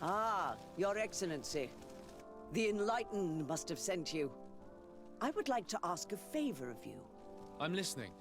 Ah, Your Excellency. The Enlightened must have sent you. I would like to ask a favor of you. I'm listening.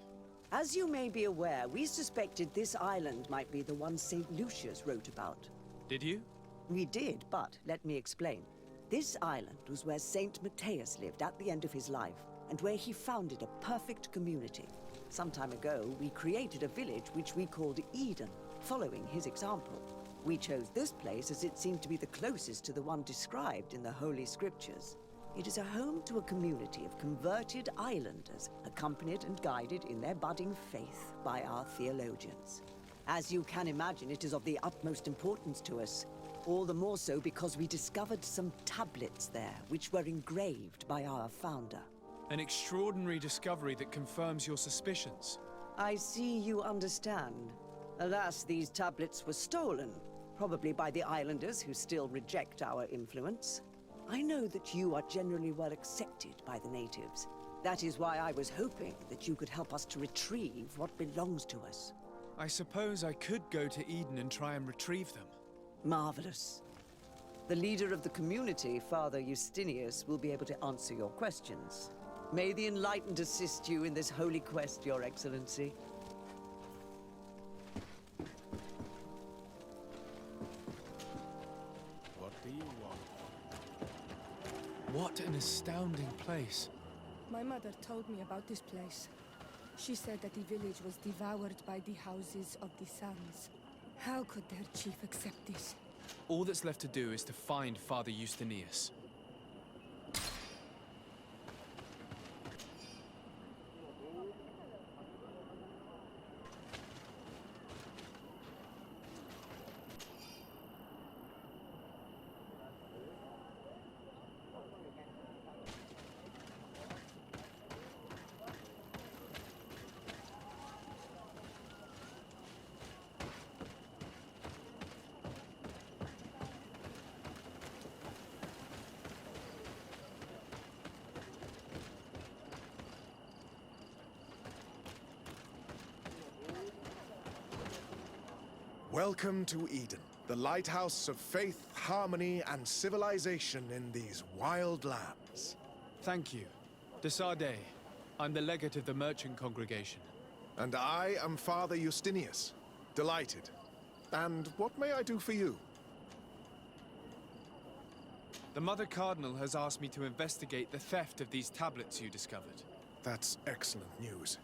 As you may be aware, we suspected this island might be the one St. Lucius wrote about. Did you? We did, but let me explain. This island was where Saint Matheus lived at the end of his life, and where he founded a perfect community. Some time ago, we created a village which we called Eden, following his example. We chose this place as it seemed to be the closest to the one described in the Holy Scriptures. It is a home to a community of converted islanders, accompanied and guided in their budding faith by our theologians. As you can imagine, it is of the utmost importance to us. All the more so because we discovered some tablets there, which were engraved by our founder. An extraordinary discovery that confirms your suspicions. I see you understand. Alas, these tablets were stolen, probably by the islanders who still reject our influence. I know that you are generally well accepted by the natives. That is why I was hoping that you could help us to retrieve what belongs to us. I suppose I could go to Eden and try and retrieve them. Marvelous. The leader of the community, Father Justinius, will be able to answer your questions. May the Enlightened assist you in this holy quest, Your Excellency. What do you want? What an astounding place. My mother told me about this place. She said that the village was devoured by the houses of the sons. How could their chief accept this? All that's left to do is to find Father Justinius. Welcome to Eden, the lighthouse of faith, harmony, and civilization in these wild lands. Thank you. Desade. I'm the legate of the merchant congregation. And I am Father Justinius. Delighted. And what may I do for you? The Mother Cardinal has asked me to investigate the theft of these tablets you discovered. That's excellent news.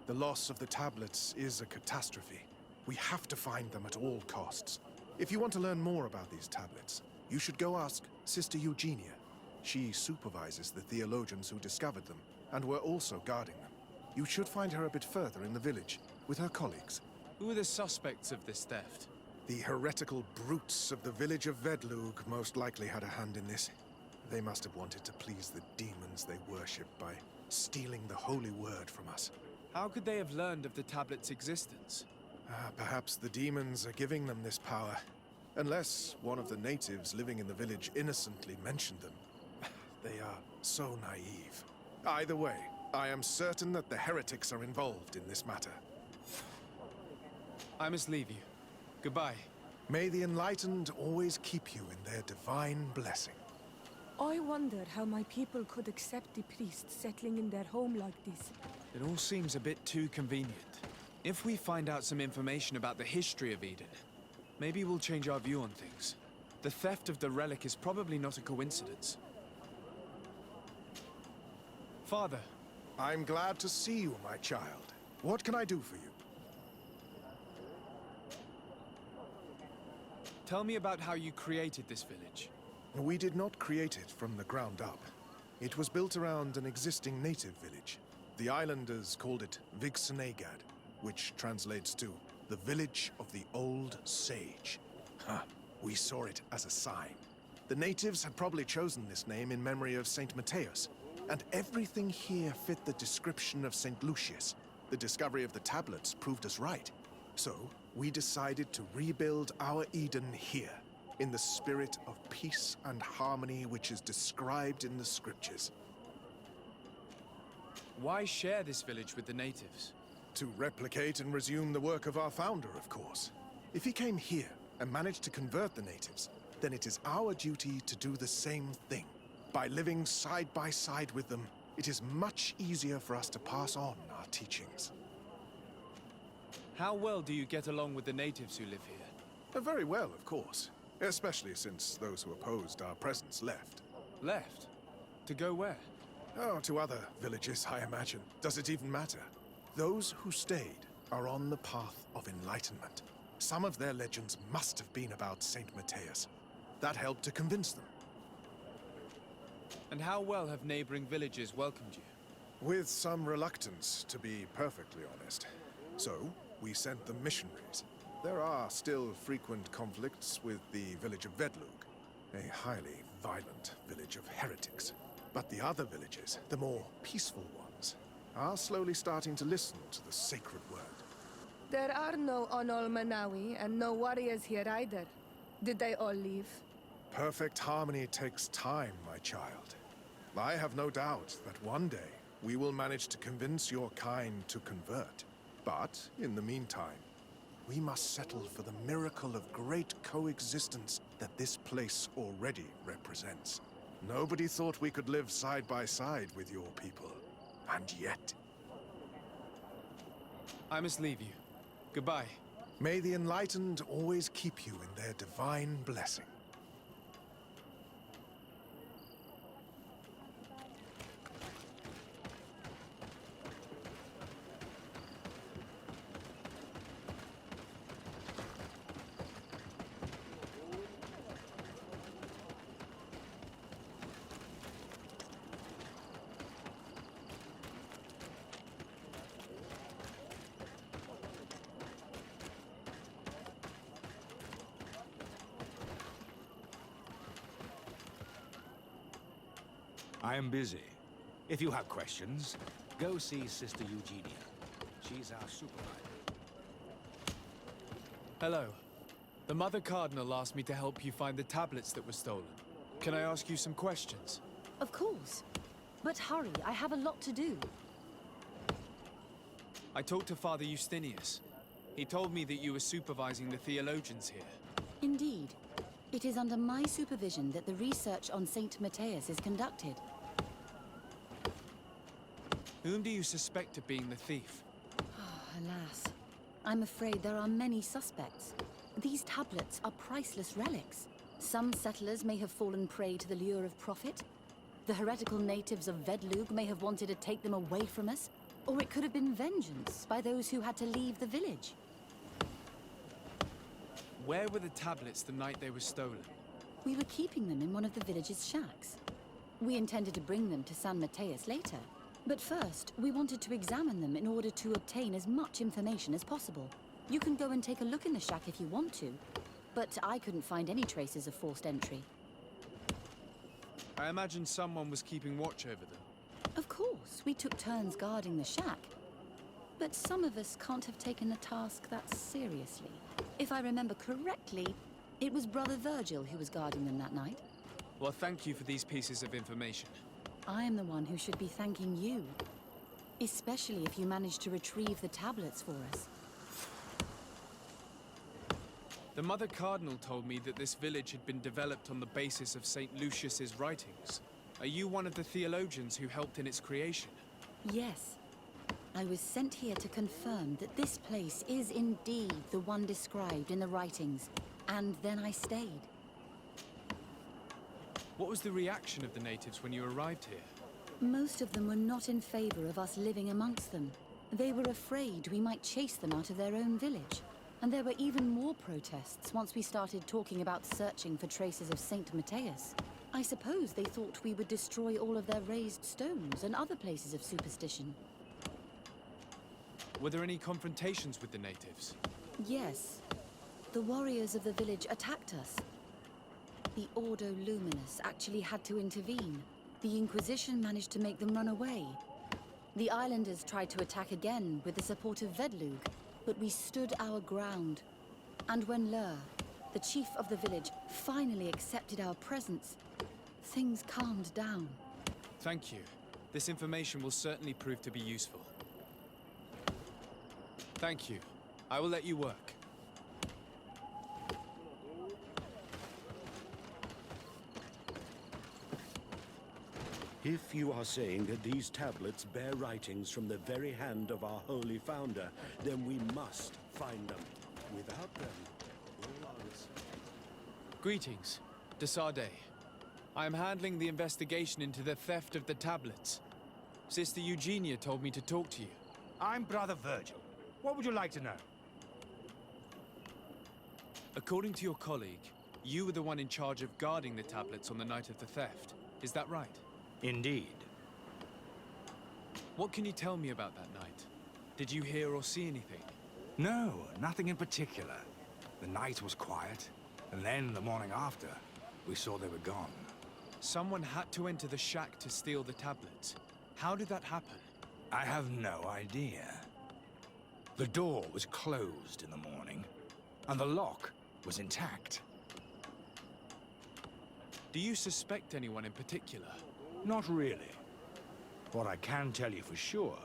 The loss of the tablets is a catastrophe. We have to find them at all costs. If you want to learn more about these tablets, you should go ask Sister Eugenia. She supervises the theologians who discovered them, and were also guarding them. You should find her a bit further in the village, with her colleagues. Who are the suspects of this theft? The heretical brutes of the village of Vedlug most likely had a hand in this. They must have wanted to please the demons they worship by stealing the holy word from us. How could they have learned of the tablet's existence? Perhaps the demons are giving them this power. Unless one of the natives living in the village innocently mentioned them. They are so naive. Either way, I am certain that the heretics are involved in this matter. I must leave you. Goodbye. May the Enlightened always keep you in their divine blessing. I wonder how my people could accept the priests settling in their home like this. It all seems a bit too convenient. If we find out some information about the history of Eden, maybe we'll change our view on things. The theft of the relic is probably not a coincidence. Father. I'm glad to see you, my child. What can I do for you? Tell me about how you created this village. We did not create it from the ground up. It was built around an existing native village. The islanders called it Vixenagad, which translates to the village of the old sage. We saw it as a sign. The natives had probably chosen this name in memory of Saint Matheus, and everything here fit the description of Saint Lucius. The discovery of the tablets proved us right. So, we decided to rebuild our Eden here, in the spirit of peace and harmony which is described in the scriptures. Why share this village with the natives? To replicate and resume the work of our founder, of course. If he came here and managed to convert the natives, then it is our duty to do the same thing. By living side by side with them, it is much easier for us to pass on our teachings. How well do you get along with the natives who live here? Very well, of course. Especially since those who opposed our presence left. Left? To go where? Oh, to other villages, I imagine. Does it even matter? Those who stayed are on the path of enlightenment. Some of their legends must have been about Saint Matheus. That helped to convince them. And how well have neighboring villages welcomed you? With some reluctance, to be perfectly honest. So, we sent them missionaries. There are still frequent conflicts with the village of Vedlug, a highly violent village of heretics. But the other villages, the more peaceful ones, are slowly starting to listen to the sacred word. There are no Onol Manawi and no warriors here either. Did they all leave? Perfect harmony takes time, my child. I have no doubt that one day we will manage to convince your kind to convert. But, in the meantime, we must settle for the miracle of great coexistence that this place already represents. Nobody thought we could live side by side with your people. And yet... I must leave you. Goodbye. May the enlightened always keep you in their divine blessing. I am busy. If you have questions, go see Sister Eugenia. She's our supervisor. Hello. The Mother Cardinal asked me to help you find the tablets that were stolen. Can I ask you some questions? Of course. But hurry, I have a lot to do. I talked to Father Justinius. He told me that you were supervising the theologians here. Indeed. It is under my supervision that the research on Saint Matheus is conducted. Whom do you suspect of being the thief? Alas. I'm afraid there are many suspects. These tablets are priceless relics. Some settlers may have fallen prey to the lure of profit. The heretical natives of Vedlug may have wanted to take them away from us. Or it could have been vengeance by those who had to leave the village. Where were the tablets the night they were stolen? We were keeping them in one of the village's shacks. We intended to bring them to San Matheus later. But first, we wanted to examine them in order to obtain as much information as possible. You can go and take a look in the shack if you want to, but I couldn't find any traces of forced entry. I imagine someone was keeping watch over them. Of course, we took turns guarding the shack. But some of us can't have taken the task that seriously. If I remember correctly, it was Brother Virgil who was guarding them that night. Well, thank you for these pieces of information. I am the one who should be thanking you. Especially if you managed to retrieve the tablets for us. The Mother Cardinal told me that this village had been developed on the basis of St. Lucius's writings. Are you one of the theologians who helped in its creation? Yes. I was sent here to confirm that this place is indeed the one described in the writings, and then I stayed. What was the reaction of the natives when you arrived here? Most of them were not in favor of us living amongst them. They were afraid we might chase them out of their own village. And there were even more protests once we started talking about searching for traces of Saint Matheus. I suppose they thought we would destroy all of their raised stones and other places of superstition. Were there any confrontations with the natives? Yes. The warriors of the village attacked us. The Ordo Luminous actually had to intervene. The Inquisition managed to make them run away. The islanders tried to attack again with the support of Vedlug, but we stood our ground. And when Lur, the chief of the village, finally accepted our presence, things calmed down. Thank you. This information will certainly prove to be useful. Thank you. I will let you work. If you are saying that these tablets bear writings from the very hand of our holy founder, then we must find them. Without them, all ours... Greetings, Desade. I am handling the investigation into the theft of the tablets. Sister Eugenia told me to talk to you. I'm Brother Virgil. What would you like to know? According to your colleague, you were the one in charge of guarding the tablets on the night of the theft. Is that right? Indeed. What can you tell me about that night? Did you hear or see anything? No, nothing in particular. The night was quiet, and then the morning after, we saw they were gone. Someone had to enter the shack to steal the tablets. How did that happen? I have no idea. The door was closed in the morning, and the lock was intact. Do you suspect anyone in particular? Not really. What I can tell you for sure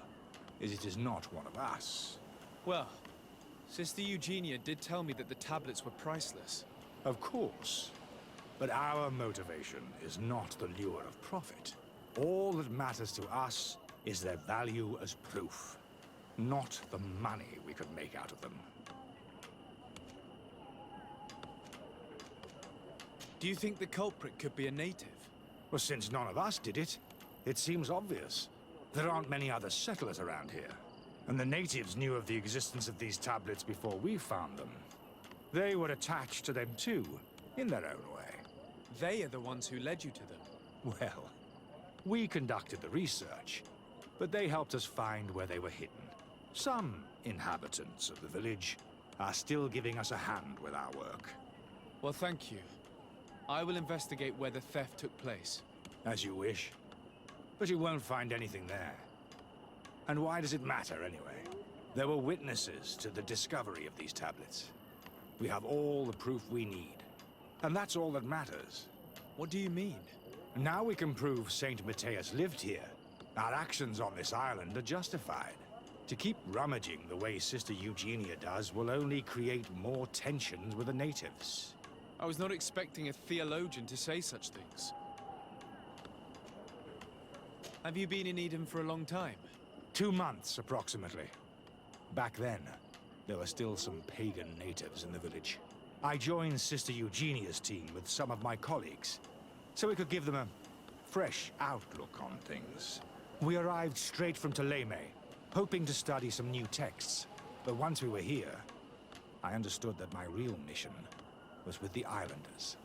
is it is not one of us. Well, Sister Eugenia did tell me that the tablets were priceless. Of course. But our motivation is not the lure of profit. All that matters to us is their value as proof, not the money we could make out of them. Do you think the culprit could be a native? Well, since none of us did it, it seems obvious. There aren't many other settlers around here. And the natives knew of the existence of these tablets before we found them. They were attached to them too, in their own way. They are the ones who led you to them. Well, we conducted the research, but they helped us find where they were hidden. Some inhabitants of the village are still giving us a hand with our work. Well, thank you. I will investigate where the theft took place. As you wish. But you won't find anything there. And why does it matter, anyway? There were witnesses to the discovery of these tablets. We have all the proof we need. And that's all that matters. What do you mean? Now we can prove Saint Matheus lived here. Our actions on this island are justified. To keep rummaging the way Sister Eugenia does will only create more tensions with the natives. I was not expecting a theologian to say such things. Have you been in Eden for a long time? 2 months, approximately. Back then, there were still some pagan natives in the village. I joined Sister Eugenia's team with some of my colleagues, so we could give them a fresh outlook on things. We arrived straight from Ptolemy, hoping to study some new texts. But once we were here, I understood that my real mission was with the islanders.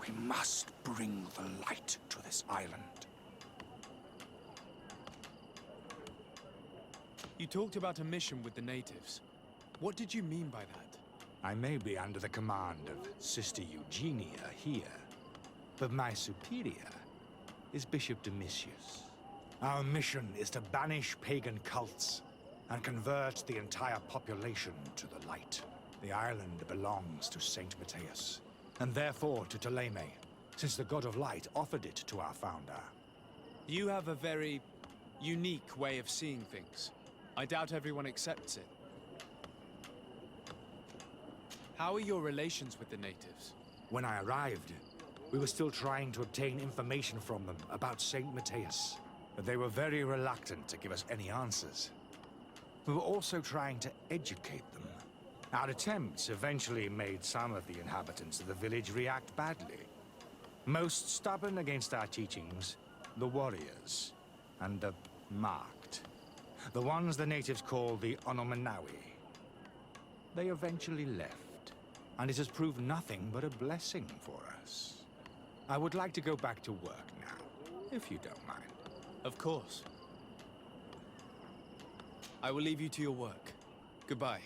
We must bring the light to this island. You talked about a mission with the natives. What did you mean by that? I may be under the command of Sister Eugenia here, but my superior is Bishop Domitius. Our mission is to banish pagan cults and convert the entire population to the light. The island belongs to Saint Matheus, and therefore to Ptolemy, since the God of Light offered it to our founder. You have a very unique way of seeing things. I doubt everyone accepts it. How are your relations with the natives? When I arrived, we were still trying to obtain information from them about Saint Matheus, but they were very reluctant to give us any answers. We were also trying to educate them. Our attempts eventually made some of the inhabitants of the village react badly. Most stubborn against our teachings, the warriors, and the marked. The ones the natives call the Onomanawi. They eventually left, and it has proved nothing but a blessing for us. I would like to go back to work now, if you don't mind. Of course. I will leave you to your work. Goodbye.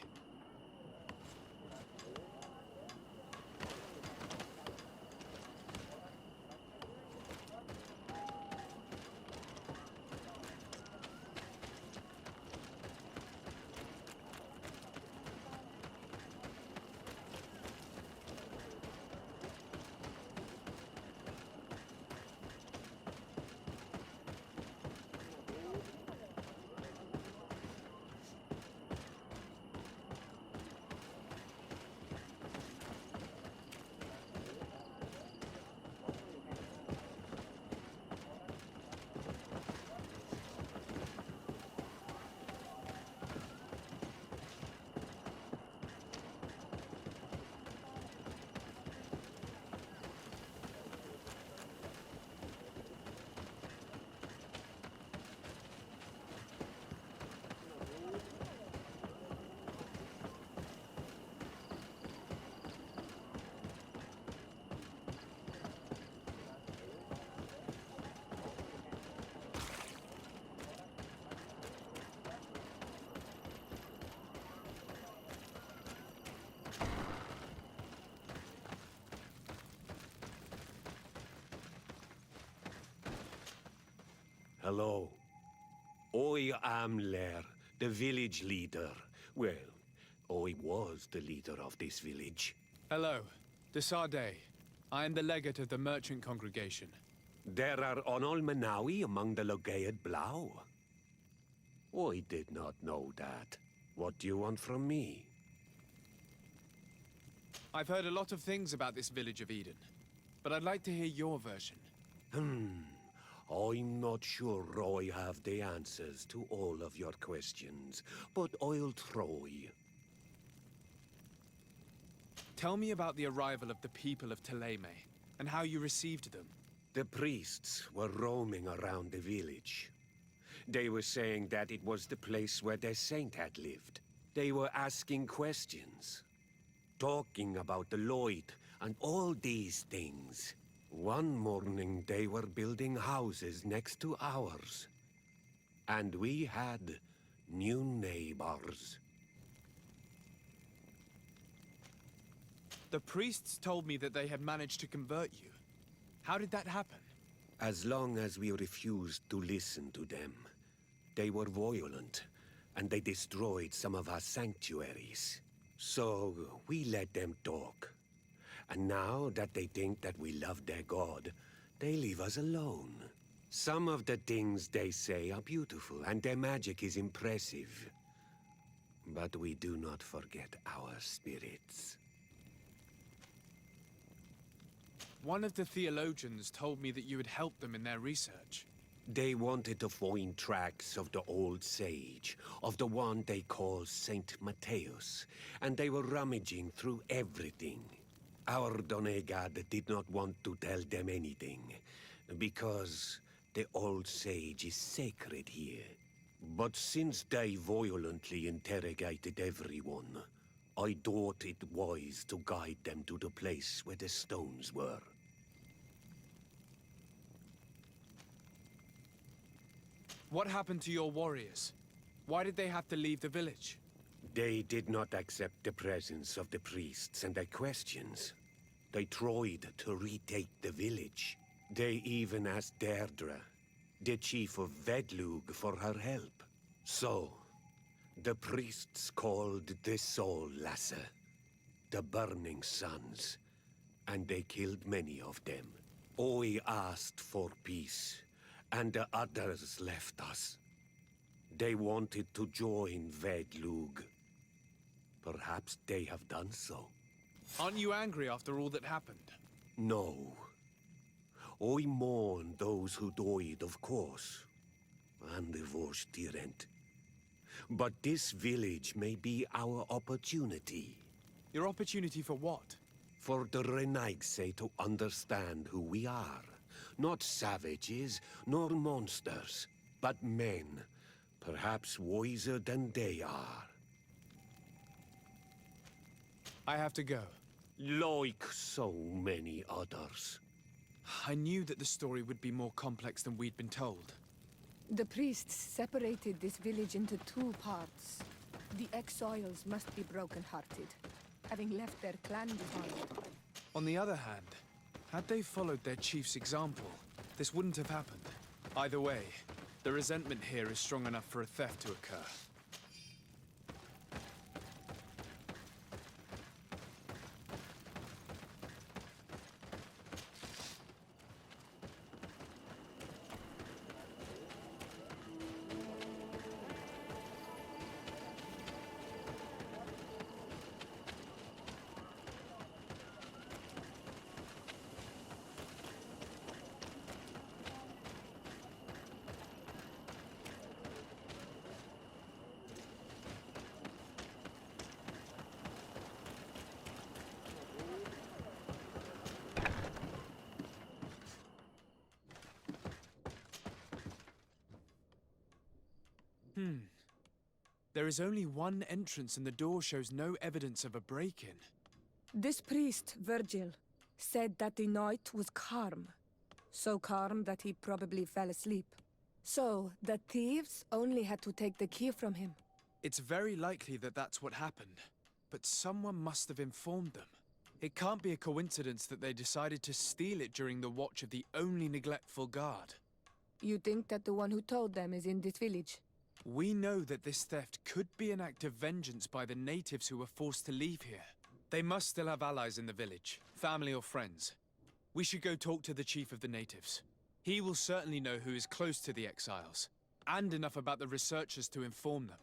Hello. I am Lair, the village leader. Well, I was the leader of this village. Hello. Desade. I am the legate of the merchant congregation. There are Onol Manawi among the Logead Blau. I did not know that. What do you want from me? I've heard a lot of things about this village of Eden, but I'd like to hear your version. I'm not sure I have the answers to all of your questions, but I'll try. Tell me about the arrival of the people of Teleme, and how you received them. The priests were roaming around the village. They were saying that it was the place where their saint had lived. They were asking questions, talking about the Lloyd and all these things. One morning they were building houses next to ours. And we had new neighbors. The priests told me that they had managed to convert you. How did that happen? As long as we refused to listen to them, they were violent, and they destroyed some of our sanctuaries. So we let them talk. And now that they think that we love their god, they leave us alone. Some of the things they say are beautiful, and their magic is impressive. But we do not forget our spirits. One of the theologians told me that you had helped them in their research. They wanted to find tracks of the old sage, of the one they call Saint Matheus, and they were rummaging through everything. Our Donegad did not want to tell them anything, because the old sage is sacred here. But since they violently interrogated everyone, I thought it wise to guide them to the place where the stones were. What happened to your warriors? Why did they have to leave the village? They did not accept the presence of the priests and their questions. They tried to retake the village. They even asked Deirdre, the chief of Vedlug, for her help. So, the priests called the Soul Lasser, the Burning Suns, and they killed many of them. I asked for peace, and the others left us. They wanted to join Vedlug. Perhaps they have done so. Aren't you angry after all that happened? No. I mourn those who died, of course, and the Vorstyrent. But this village may be our opportunity. Your opportunity for what? For the Renaigse to understand who we are. Not savages, nor monsters, but men, perhaps wiser than they are. I have to go. Like so many others. I knew that the story would be more complex than we'd been told. The priests separated this village into two parts. The exiles must be broken-hearted, having left their clan behind. On the other hand, had they followed their chief's example, this wouldn't have happened. Either way, the resentment here is strong enough for a theft to occur. There is only one entrance and the door shows no evidence of a break-in. This priest, Virgil, said that the night was calm. So calm that he probably fell asleep. So, the thieves only had to take the key from him. It's very likely that that's what happened, but someone must have informed them. It can't be a coincidence that they decided to steal it during the watch of the only neglectful guard. You think that the one who told them is in this village? We know that this theft could be an act of vengeance by the natives who were forced to leave here. They must still have allies in the village, family or friends. We should go talk to the chief of the natives. He will certainly know who is close to the exiles, and enough about the researchers to inform them.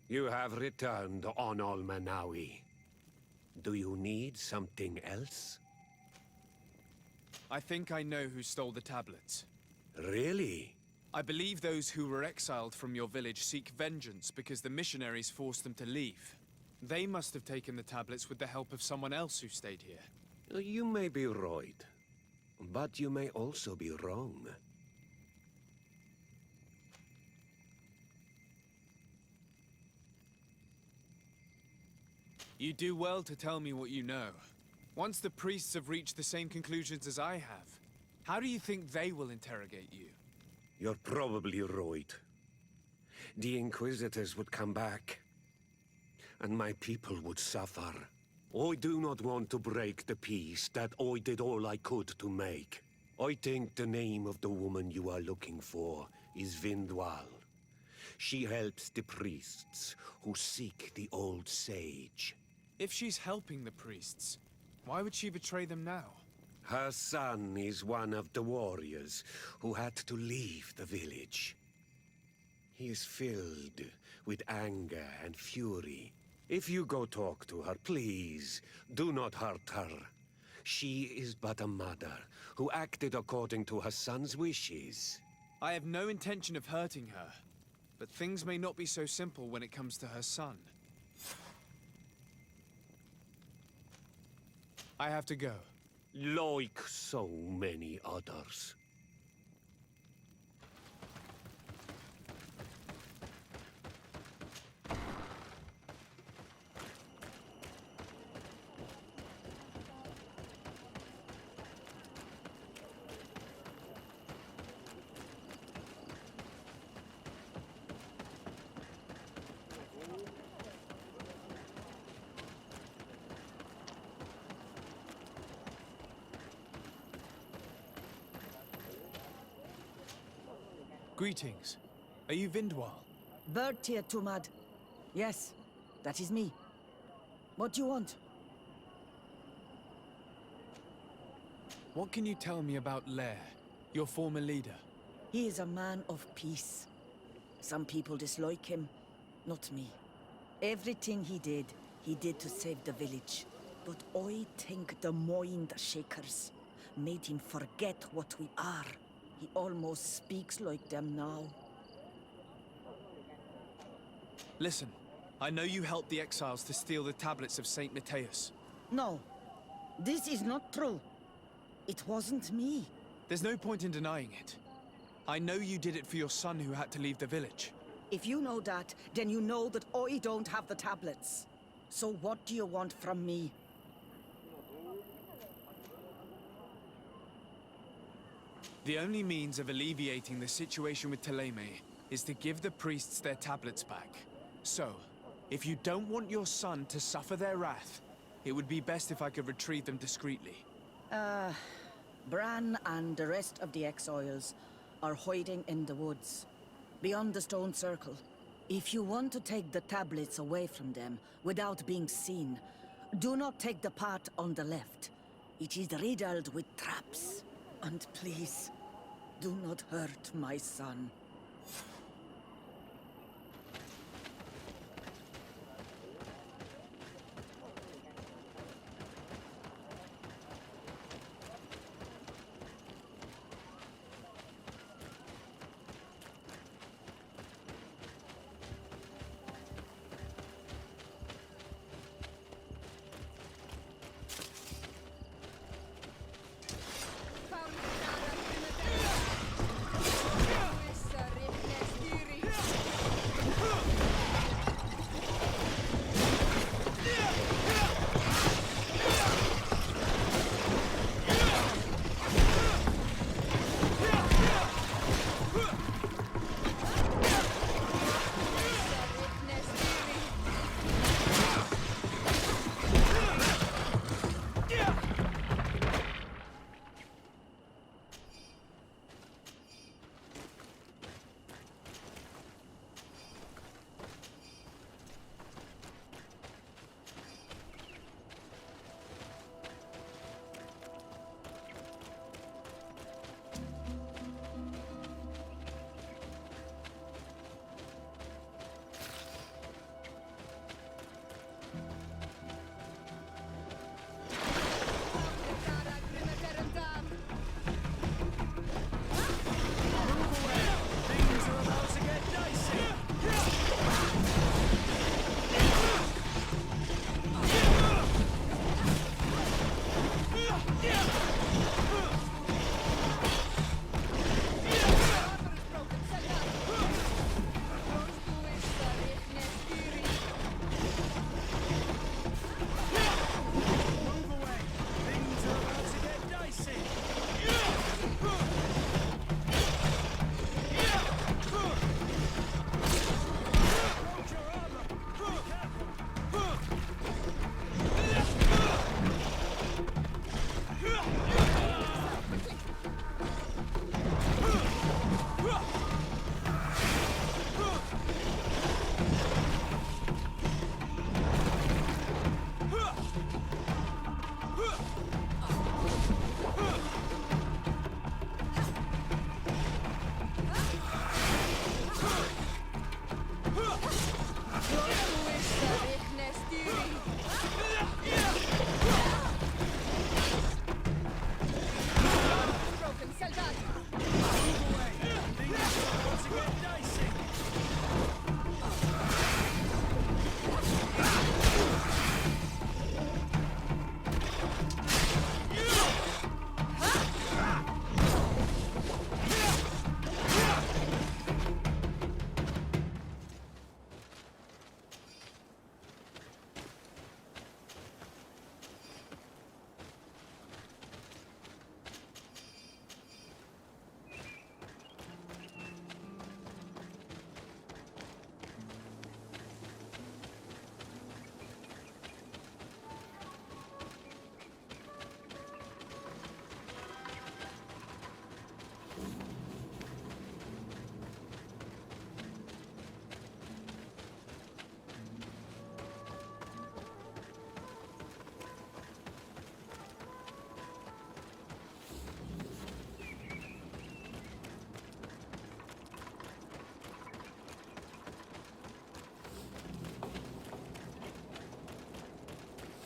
You have returned on Almanawi. Do you need something else? I think I know who stole the tablets. Really? I believe those who were exiled from your village seek vengeance because the missionaries forced them to leave. They must have taken the tablets with the help of someone else who stayed here. You may be right, but you may also be wrong. You do well to tell me what you know. Once the priests have reached the same conclusions as I have, how do you think they will interrogate you? You're probably right. The Inquisitors would come back, and my people would suffer. I do not want to break the peace that I did all I could to make. I think the name of the woman you are looking for is Vindwal. She helps the priests who seek the old sage. If she's helping the priests, why would she betray them now? Her son is one of the warriors who had to leave the village. He is filled with anger and fury. If you go talk to her, please, do not hurt her. She is but a mother who acted according to her son's wishes. I have no intention of hurting her, but things may not be so simple when it comes to her son. I have to go. Like so many others. Greetings. Are you Vindwal? Bertia Tumad. Yes, that is me. What do you want? What can you tell me about Lair, your former leader? He is a man of peace. Some people dislike him, not me. Everything he did to save the village. But I think the mind shakers made him forget what we are. He almost speaks like them now. Listen, I know you helped the exiles to steal the tablets of Saint Matheus. No, this is not true. It wasn't me. There's no point in denying it. I know you did it for your son who had to leave the village. If you know that, then you know that I don't have the tablets. So what do you want from me? The only means of alleviating the situation with Teleme is to give the priests their tablets back. So, if you don't want your son to suffer their wrath, it would be best if I could retrieve them discreetly. Bran and the rest of the exiles are hiding in the woods, beyond the stone circle. If you want to take the tablets away from them without being seen, do not take the path on the left. It is riddled with traps. And please, do not hurt my son.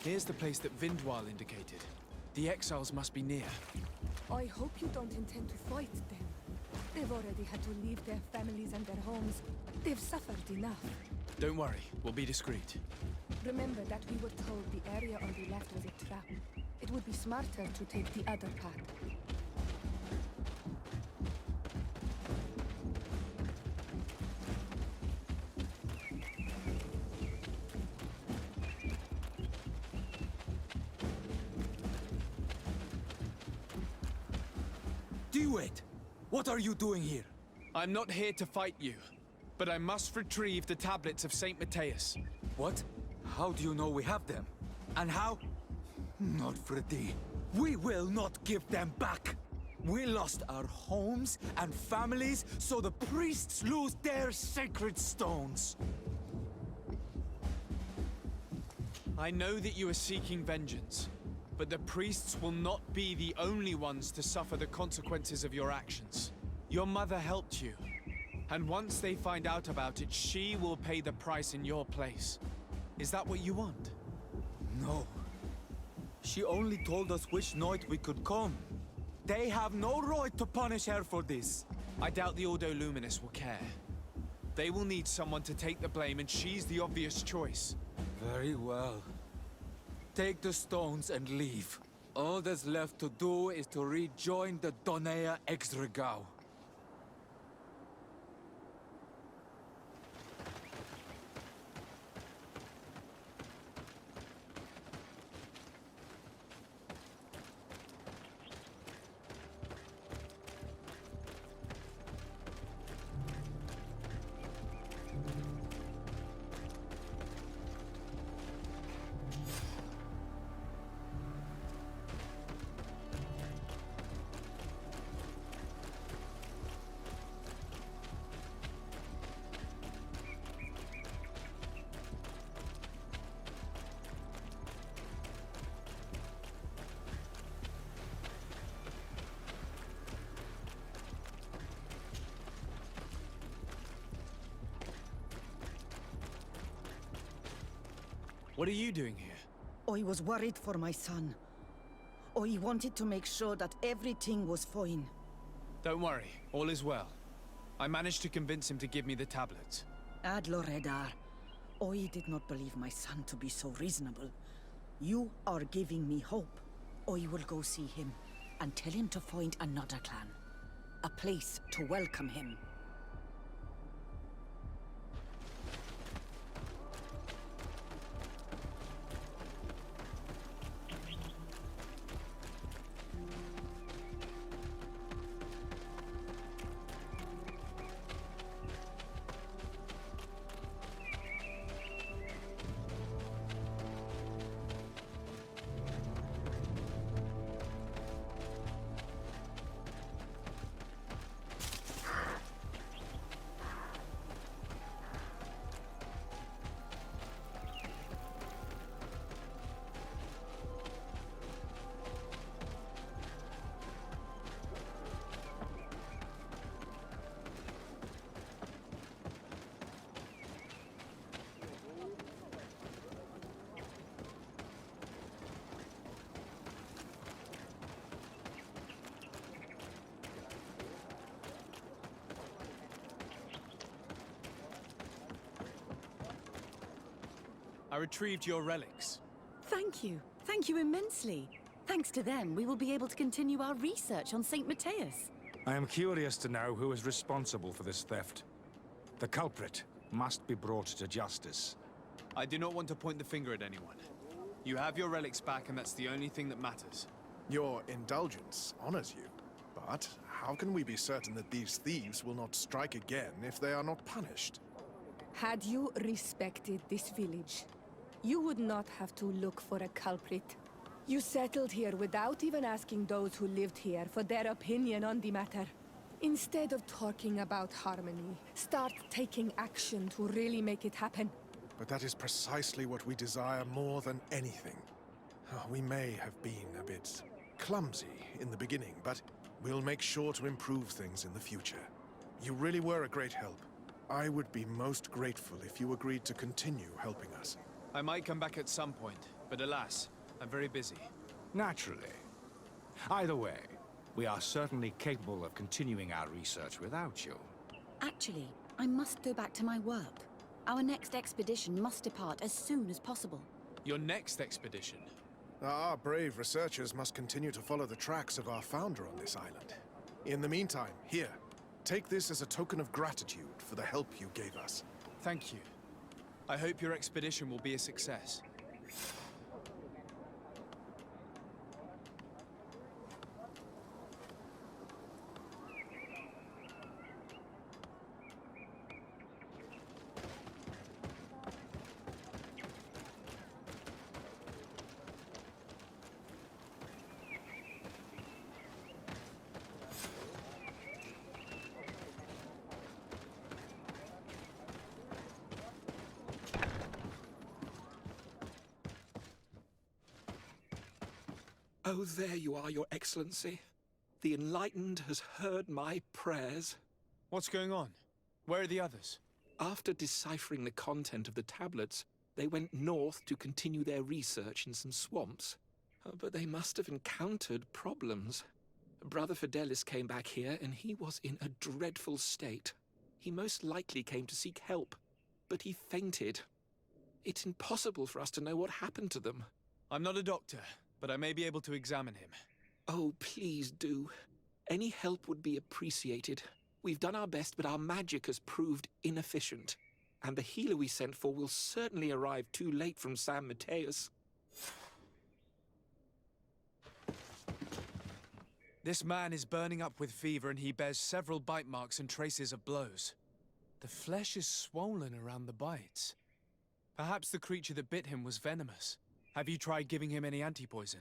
Here's the place that Vindwal indicated. The exiles must be near. I hope you don't intend to fight them. They've already had to leave their families and their homes. They've suffered enough. Don't worry, we'll be discreet. Remember that we were told the area on the left was a trap. It would be smarter to take the other path. Wait! What are you doing here? I'm not here to fight you, but I must retrieve the tablets of Saint Matheus. What? How do you know we have them? And how? Not Freddy. We will not give them back! We lost our homes and families, so the priests lose their sacred stones. I know that you are seeking vengeance, but the priests will not be the only ones to suffer the consequences of your actions. Your mother helped you, and once they find out about it, she will pay the price in your place. Is that what you want? No. She only told us which night we could come. They have no right to punish her for this. I doubt the Ordo Luminous will care. They will need someone to take the blame, and she's the obvious choice. Very well. Take the stones and leave. All that's left to do is to rejoin the Donea Exregao. What are you doing here? I was worried for my son. I wanted to make sure that everything was fine. Don't worry, all is well. I managed to convince him to give me the tablets. Ad Loredar, I did not believe my son to be so reasonable. You are giving me hope. I will go see him and tell him to find another clan. A place to welcome him. I retrieved your relics. Thank you. Thank you immensely. Thanks to them, we will be able to continue our research on Saint Matheus. I am curious to know who is responsible for this theft. The culprit must be brought to justice. I do not want to point the finger at anyone. You have your relics back, and that's the only thing that matters. Your indulgence honors you. But how can we be certain that these thieves will not strike again if they are not punished? Had you respected this village, you would not have to look for a culprit. You settled here without even asking those who lived here for their opinion on the matter. Instead of talking about harmony, start taking action to really make it happen. But that is precisely what we desire more than anything. We may have been a bit clumsy in the beginning, but we'll make sure to improve things in the future. You really were a great help. I would be most grateful if you agreed to continue helping us. I might come back at some point. But alas, I'm very busy. Naturally. Either way, we are certainly capable of continuing our research without you. Actually, I must go back to my work. Our next expedition must depart as soon as possible. Your next expedition? Our brave researchers must continue to follow the tracks of our founder on this island. In the meantime, here, take this as a token of gratitude for the help you gave us. Thank you. I hope your expedition will be a success. Oh, there you are, Your Excellency. The Enlightened has heard my prayers. What's going on? Where are the others? After deciphering the content of the tablets, they went north to continue their research in some swamps. But they must have encountered problems. Brother Fidelis came back here, and he was in a dreadful state. He most likely came to seek help, but he fainted. It's impossible for us to know what happened to them. I'm not a doctor, but I may be able to examine him. Oh, please do. Any help would be appreciated. We've done our best, but our magic has proved inefficient. And the healer we sent for will certainly arrive too late from San Matheus. This man is burning up with fever and he bears several bite marks and traces of blows. The flesh is swollen around the bites. Perhaps the creature that bit him was venomous. Have you tried giving him any anti-poison?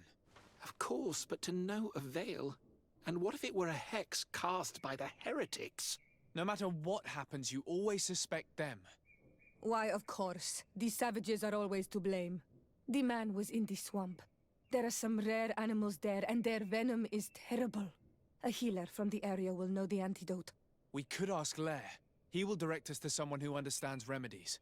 Of course, but to no avail. And what if it were a hex cast by the heretics? No matter what happens, you always suspect them. Why, of course. These savages are always to blame. The man was in the swamp. There are some rare animals there, and their venom is terrible. A healer from the area will know the antidote. We could ask Lair. He will direct us to someone who understands remedies.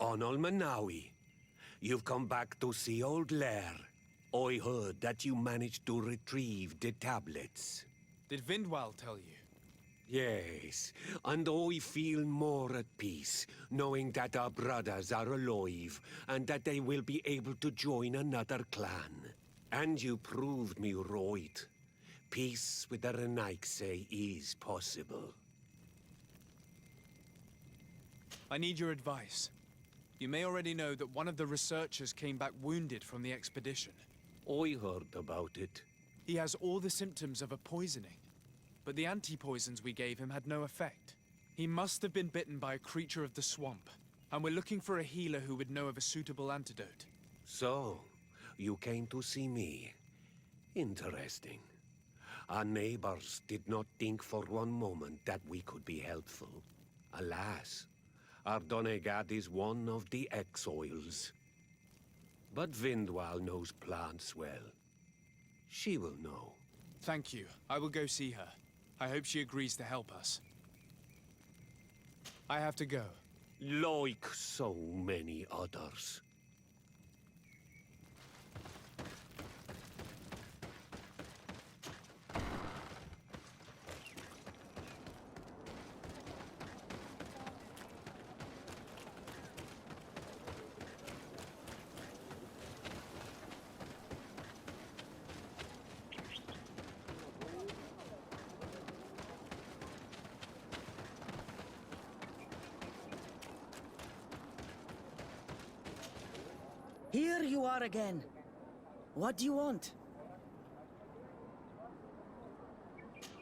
Onol Manawi, you've come back to see old Lair. I heard that you managed to retrieve the tablets. Did Vindwal tell you? Yes, and I feel more at peace, knowing that our brothers are alive, and that they will be able to join another clan. And you proved me right. Peace with the Renaigse is possible. I need your advice. You may already know that one of the researchers came back wounded from the expedition. I heard about it. He has all the symptoms of a poisoning, but the anti-poisons we gave him had no effect. He must have been bitten by a creature of the swamp, and we're looking for a healer who would know of a suitable antidote. So, you came to see me. Interesting. Our neighbors did not think for one moment that we could be helpful. Alas, our Donegad is one of the exiles. But Vindwal knows plants well. She will know. Thank you. I will go see her. I hope she agrees to help us. I have to go. Like so many others. Here you are again. What do you want?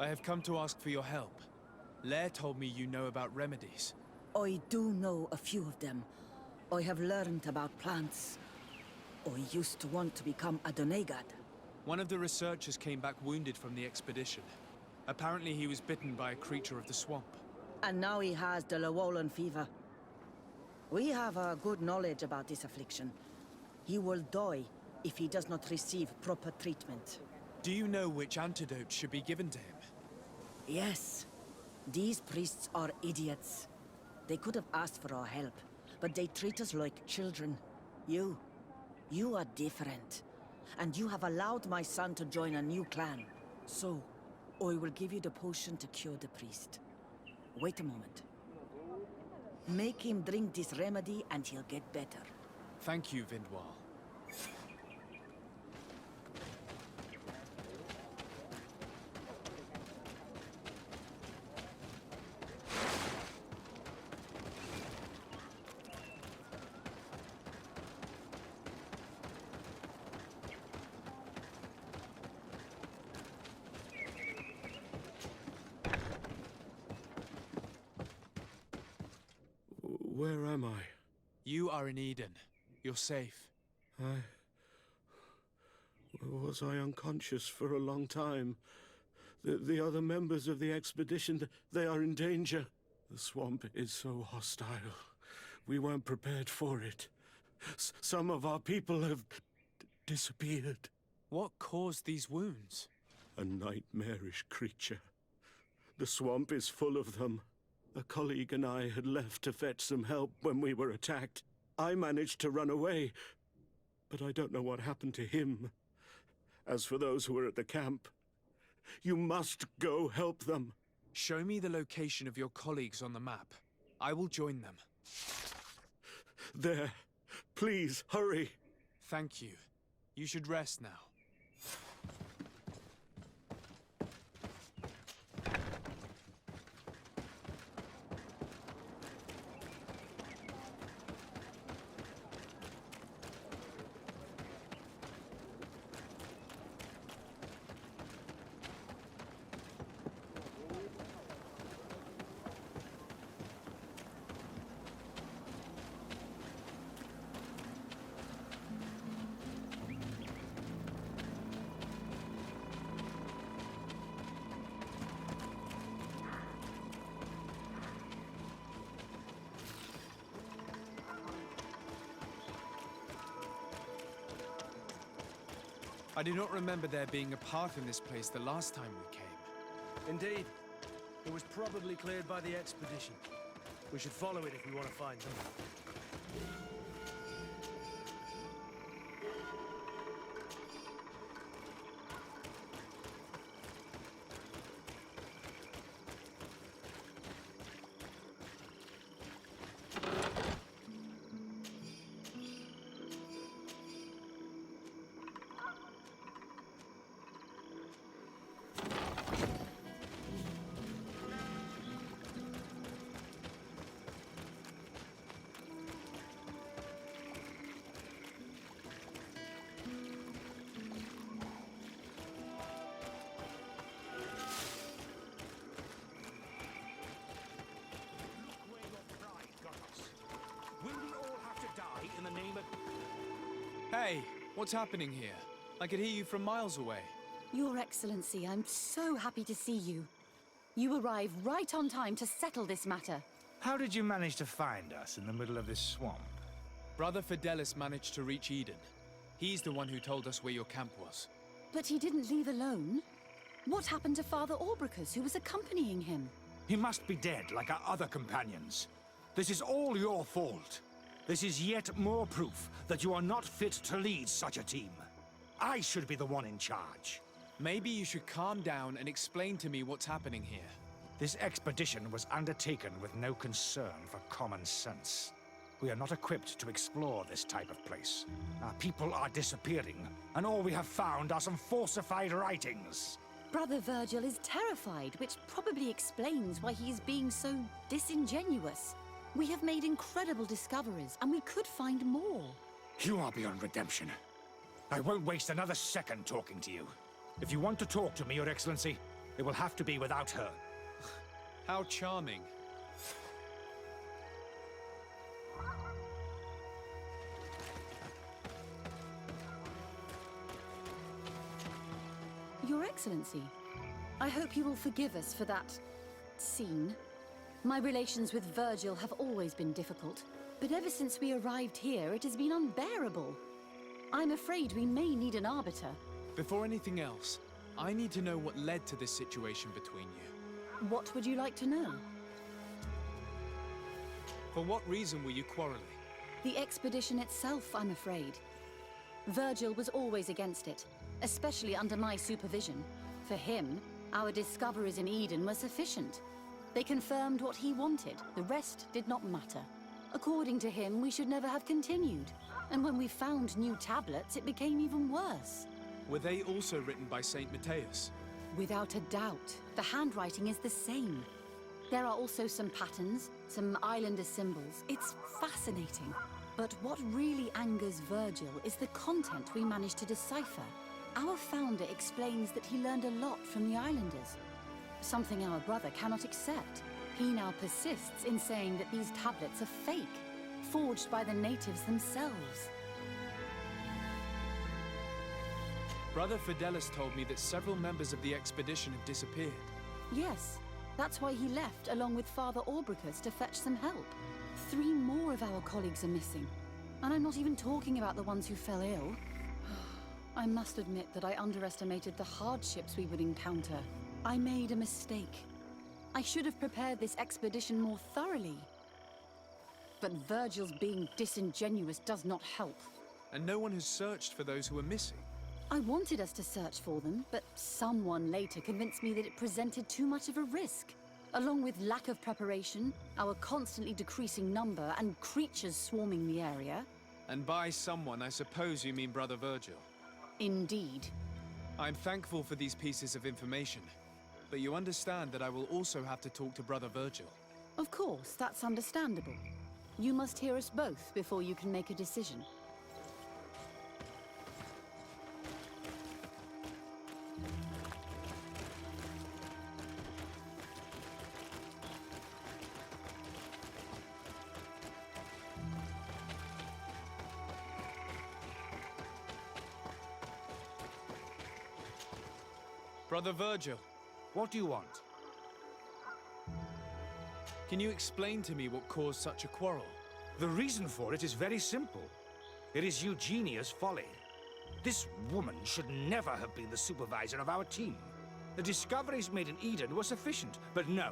I have come to ask for your help. Lair told me you know about remedies. I do know a few of them. I have learned about plants. I used to want to become a Donegad. One of the researchers came back wounded from the expedition. Apparently he was bitten by a creature of the swamp. And now he has the Llewellyn fever. We have a good knowledge about this affliction. He will die if he does not receive proper treatment. Do you know which antidote should be given to him? Yes. These priests are idiots. They could have asked for our help, but they treat us like children. You are different. And you have allowed my son to join a new clan. So, I will give you the potion to cure the priest. Wait a moment. Make him drink this remedy and he'll get better. Thank you, Vindwal. Where am I? You are in Eden. You're safe. Was I unconscious for a long time? The other members of the expedition, they are in danger. The swamp is so hostile. We weren't prepared for it. Some of our people have disappeared. What caused these wounds? A nightmarish creature. The swamp is full of them. A colleague and I had left to fetch some help when we were attacked. I managed to run away, but I don't know what happened to him. As for those who are at the camp, you must go help them. Show me the location of your colleagues on the map. I will join them. There. Please, hurry. Thank you. You should rest now. I do not remember there being a path in this place the last time we came. Indeed. It was probably cleared by the expedition. We should follow it if we want to find them. Hey, what's happening here? I could hear you from miles away. Your Excellency, I'm so happy to see you. You arrived right on time to settle this matter. How did you manage to find us in the middle of this swamp? Brother Fidelis managed to reach Eden. He's the one who told us where your camp was. But he didn't leave alone. What happened to Father Orbricus, who was accompanying him? He must be dead, like our other companions. This is all your fault. This is yet more proof that you are not fit to lead such a team. I should be the one in charge. Maybe you should calm down and explain to me what's happening here. This expedition was undertaken with no concern for common sense. We are not equipped to explore this type of place. Our people are disappearing, and all we have found are some falsified writings. Brother Virgil is terrified, which probably explains why he is being so disingenuous. We have made incredible discoveries, and we could find more. You are beyond redemption. I won't waste another second talking to you. If you want to talk to me, Your Excellency, it will have to be without her. How charming. Your Excellency, I hope you will forgive us for that scene. My relations with Virgil have always been difficult, but ever since we arrived here, it has been unbearable. I'm afraid we may need an arbiter. Before anything else, I need to know what led to this situation between you. What would you like to know? For what reason were you quarreling? The expedition itself, I'm afraid. Virgil was always against it, especially under my supervision. For him, our discoveries in Eden were sufficient. They confirmed what he wanted. The rest did not matter. According to him, we should never have continued. And when we found new tablets, it became even worse. Were they also written by Saint Matheus? Without a doubt. The handwriting is the same. There are also some patterns, some islander symbols. It's fascinating. But what really angers Virgil is the content we managed to decipher. Our founder explains that he learned a lot from the islanders. Something our brother cannot accept. He now persists in saying that these tablets are fake, forged by the natives themselves. Brother Fidelis told me that several members of the expedition have disappeared. Yes, that's why he left along with Father Orbricus to fetch some help. 3 more of our colleagues are missing. And I'm not even talking about the ones who fell ill. I must admit that I underestimated the hardships we would encounter. I made a mistake. I should have prepared this expedition more thoroughly. But Virgil's being disingenuous does not help. And no one has searched for those who are missing. I wanted us to search for them, but someone later convinced me that it presented too much of a risk. Along with lack of preparation, our constantly decreasing number, and creatures swarming the area. And by someone, I suppose you mean Brother Virgil. Indeed. I'm thankful for these pieces of information, but you understand that I will also have to talk to Brother Virgil. Of course, that's understandable. You must hear us both before you can make a decision. Brother Virgil. What do you want? Can you explain to me what caused such a quarrel? The reason for it is very simple. It is Eugenia's folly. This woman should never have been the supervisor of our team. The discoveries made in Eden were sufficient, but no.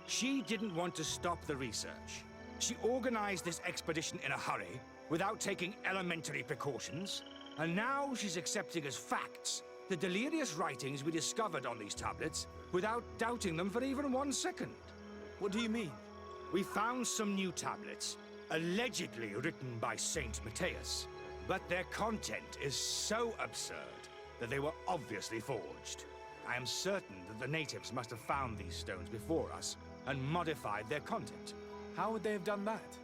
She didn't want to stop the research. She organized this expedition in a hurry, without taking elementary precautions, and now she's accepting as facts the delirious writings we discovered on these tablets, without doubting them for even 1 second. What do you mean? We found some new tablets, allegedly written by Saint Matheus, but their content is so absurd that they were obviously forged. I am certain that the natives must have found these stones before us and modified their content. How would they have done that?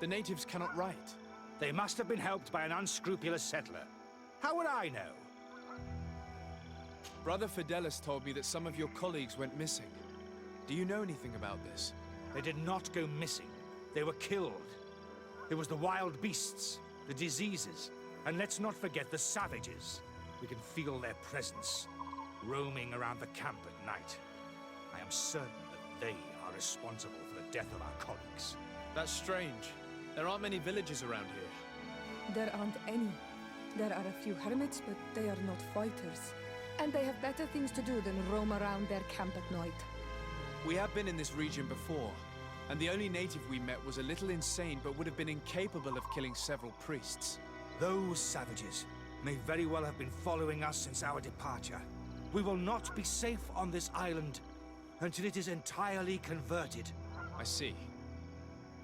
The natives cannot write. They must have been helped by an unscrupulous settler. How would I know? Brother Fidelis told me that some of your colleagues went missing. Do you know anything about this? They did not go missing. They were killed. It was the wild beasts, the diseases, and let's not forget the savages. We can feel their presence, roaming around the camp at night. I am certain that they are responsible for the death of our colleagues. That's strange. There aren't many villages around here. There aren't any. There are a few hermits, but they are not fighters. And they have better things to do than roam around their camp at night. We have been in this region before, and the only native we met was a little insane but would have been incapable of killing several priests. Those savages may very well have been following us since our departure. We will not be safe on this island until it is entirely converted. I see.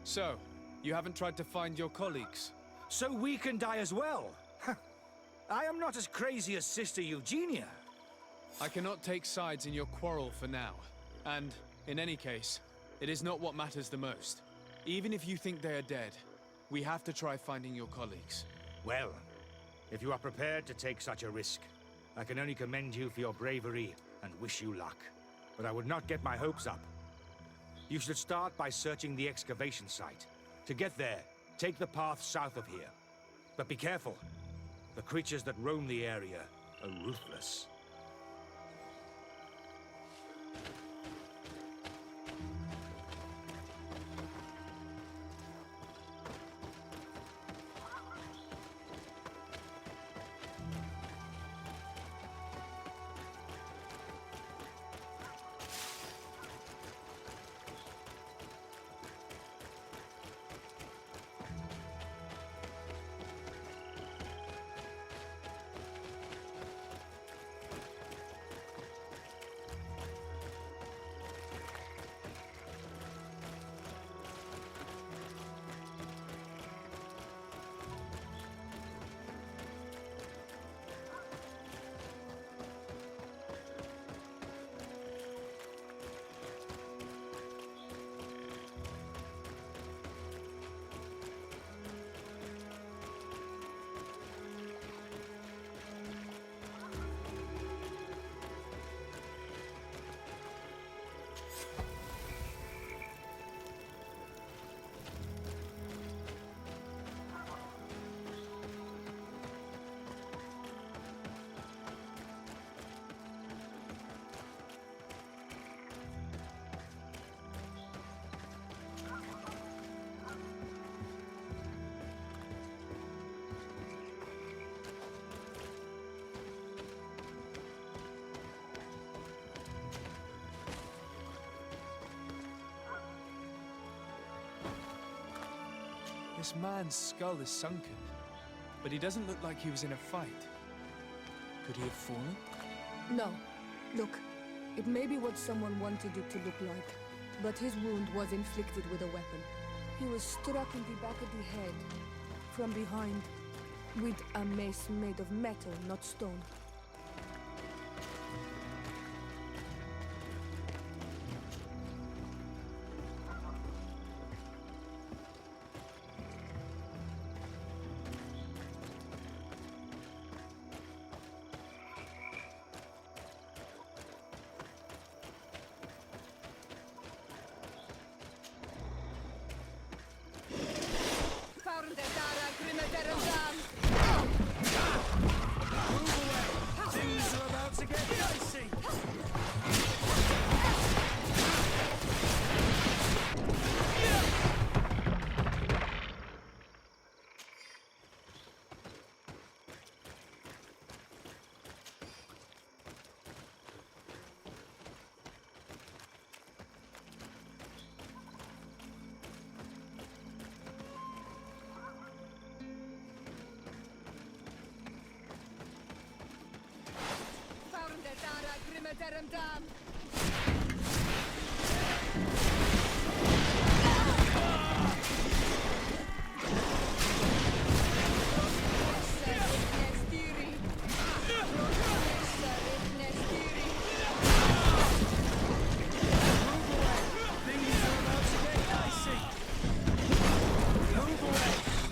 So, you haven't tried to find your colleagues? So we can die as well? I am not as crazy as Sister Eugenia. I cannot take sides in your quarrel for now. And, in any case, it is not what matters the most. Even if you think they are dead, we have to try finding your colleagues. Well, if you are prepared to take such a risk, I can only commend you for your bravery and wish you luck. But I would not get my hopes up. You should start by searching the excavation site. To get there, take the path south of here. But be careful. The creatures that roam the area are ruthless. This man's skull is sunken, but he doesn't look like he was in a fight. Could he have fallen? No. Look, it may be what someone wanted it to look like, but his wound was inflicted with a weapon. He was struck in the back of the head, from behind, with a mace made of metal, not stone. Things are about to get dicey!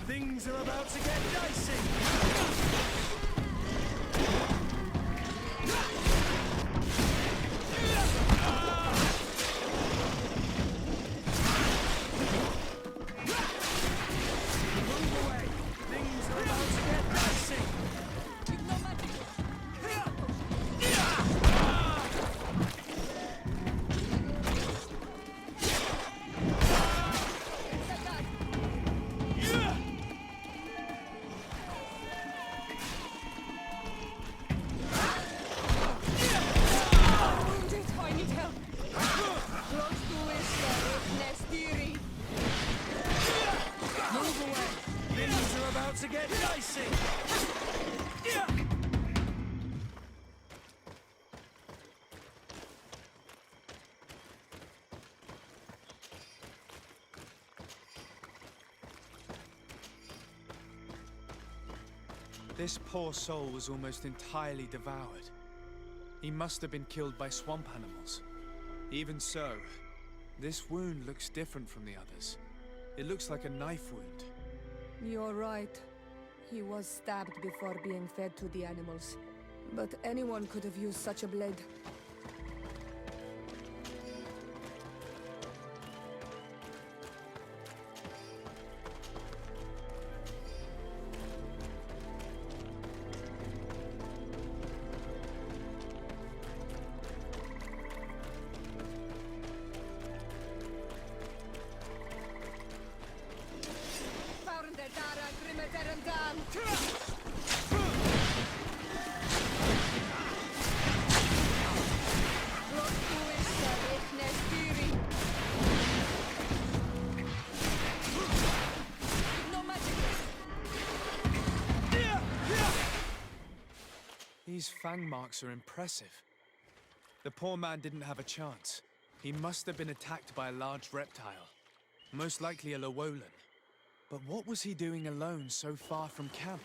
Things are about to get dicey! To get dicey! This poor soul was almost entirely devoured. He must have been killed by swamp animals. Even so, this wound looks different from the others. It looks like a knife wound. You're right. He was stabbed before being fed to the animals. But anyone could have used such a blade. fang marks are impressive. The poor man didn't have a chance. He must have been attacked by a large reptile. Most likely a Llewellyn. But what was he doing alone so far from camp?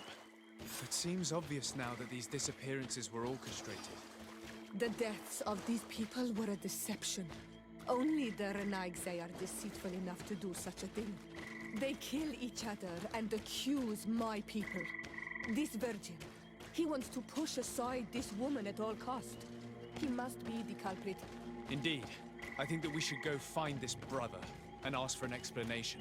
It seems obvious now that these disappearances were orchestrated. The deaths of these people were a deception. Only the Renaigse are deceitful enough to do such a thing. They kill each other and accuse my people. This virgin, he wants to push aside this woman at all cost. He must be the culprit. Indeed. I think that we should go find this brother and ask for an explanation.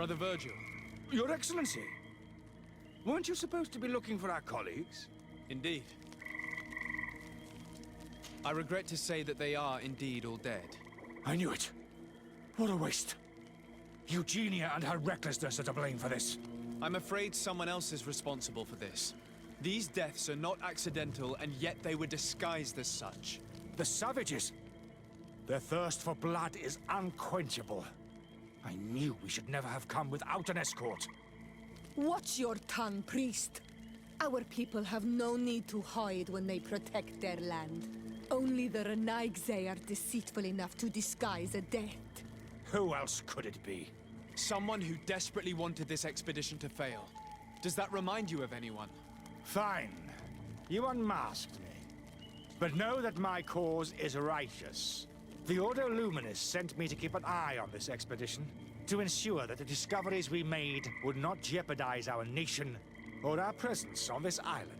Brother Virgil. Your Excellency! Weren't you supposed to be looking for our colleagues? Indeed. I regret to say that they are indeed all dead. I knew it. What a waste. Eugenia and her recklessness are to blame for this. I'm afraid someone else is responsible for this. These deaths are not accidental, and yet they were disguised as such. The savages! Their thirst for blood is unquenchable. I knew we should never have come without an escort. Watch your tongue, priest. Our people have no need to hide when they protect their land. Only the Renaigse are deceitful enough to disguise a death. Who else could it be? Someone who desperately wanted this expedition to fail. Does that remind you of anyone? Fine. You unmasked me. But know that my cause is righteous. The Ordo Luminis sent me to keep an eye on this expedition, to ensure that the discoveries we made would not jeopardize our nation or our presence on this island.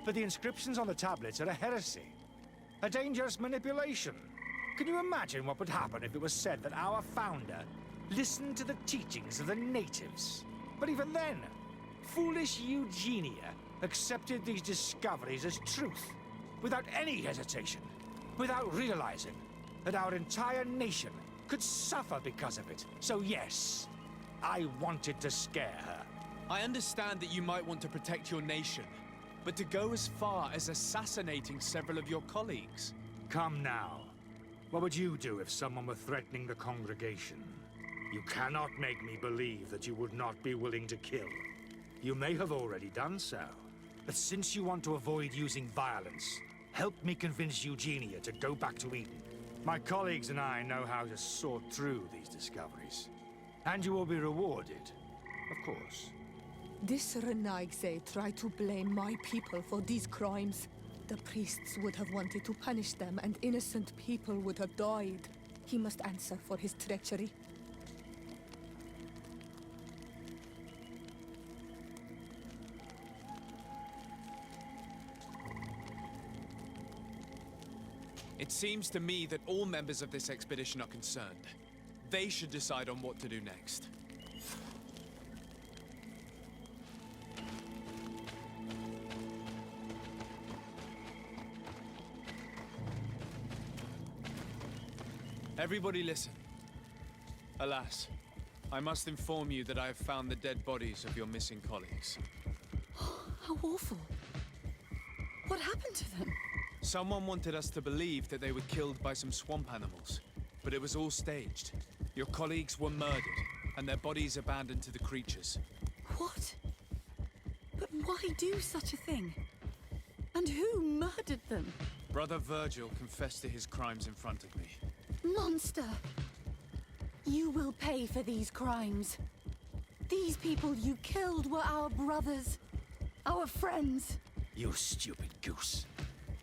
But the inscriptions on the tablets are a heresy, a dangerous manipulation. Can you imagine what would happen if it was said that our founder listened to the teachings of the natives? But even then, foolish Eugenia accepted these discoveries as truth, without any hesitation, without realizing that our entire nation could suffer because of it. So yes, I wanted to scare her. I understand that you might want to protect your nation, but to go as far as assassinating several of your colleagues? Come now. What would you do if someone were threatening the congregation? You cannot make me believe that you would not be willing to kill. You may have already done so. But since you want to avoid using violence, help me convince Eugenia to go back to Eden. My colleagues and I know how to sort through these discoveries. And you will be rewarded, of course. This Renaigse tried to blame my people for these crimes. The priests would have wanted to punish them, and innocent people would have died. He must answer for his treachery. It seems to me that all members of this expedition are concerned. They should decide on what to do next. Everybody listen. Alas, I must inform you that I have found the dead bodies of your missing colleagues. How awful. What happened to them? Someone wanted us to believe that they were killed by some swamp animals, but it was all staged. Your colleagues were murdered, and their bodies abandoned to the creatures. What? But why do such a thing? And who murdered them? Brother Virgil confessed to his crimes in front of me. Monster! You will pay for these crimes. These people you killed were our brothers, our friends. You stupid goose.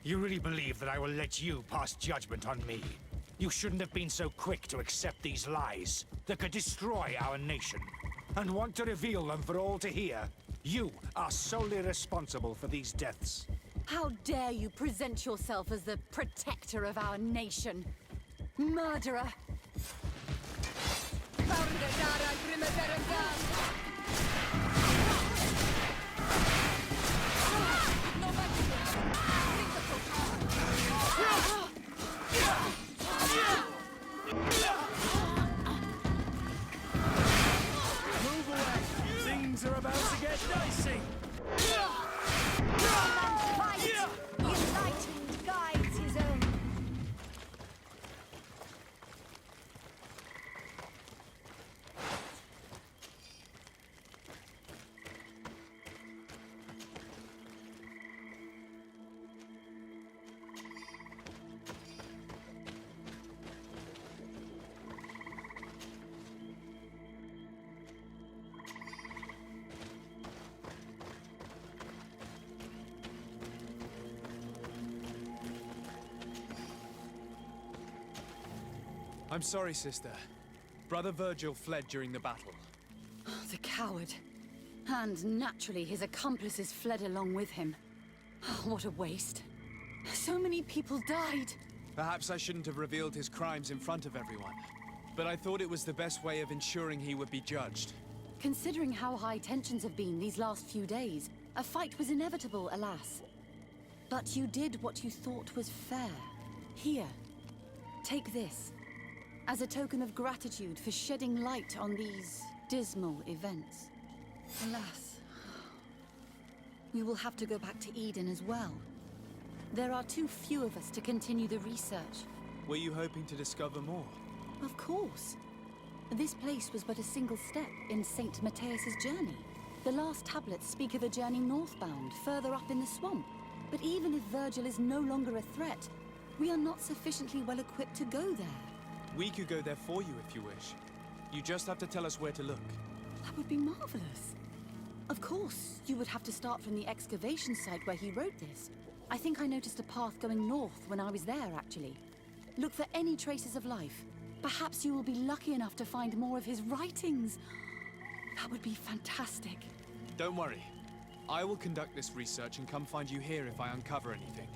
You really believe that I will let you pass judgment on me? You shouldn't have been so quick to accept these lies that could destroy our nation, and want to reveal them for all to hear. You are solely responsible for these deaths. How dare you present yourself as the protector of our nation? Murderer! Move away! Things are about to get dicey! Fight! The enlightened guides his own. I'm sorry, sister. Brother Virgil fled during the battle. The coward. And naturally, his accomplices fled along with him. What a waste. So many people died. Perhaps I shouldn't have revealed his crimes in front of everyone. But I thought it was the best way of ensuring he would be judged. Considering how high tensions have been these last few days, a fight was inevitable, alas. But you did what you thought was fair. Here, take this. As a token of gratitude for shedding light on these dismal events. Alas, we will have to go back to Eden as well. There are too few of us to continue the research. Were you hoping to discover more? Of course. This place was but a single step in Saint Matheus's journey. The last tablets speak of a journey northbound, further up in the swamp. But even if Virgil is no longer a threat, we are not sufficiently well equipped to go there. We could go there for you if you wish. You just have to tell us where to look. That would be marvelous. Of course, you would have to start from the excavation site where he wrote this. I think I noticed a path going north when I was there, actually. Look for any traces of life. Perhaps you will be lucky enough to find more of his writings. That would be fantastic. Don't worry. I will conduct this research and come find you here if I uncover anything.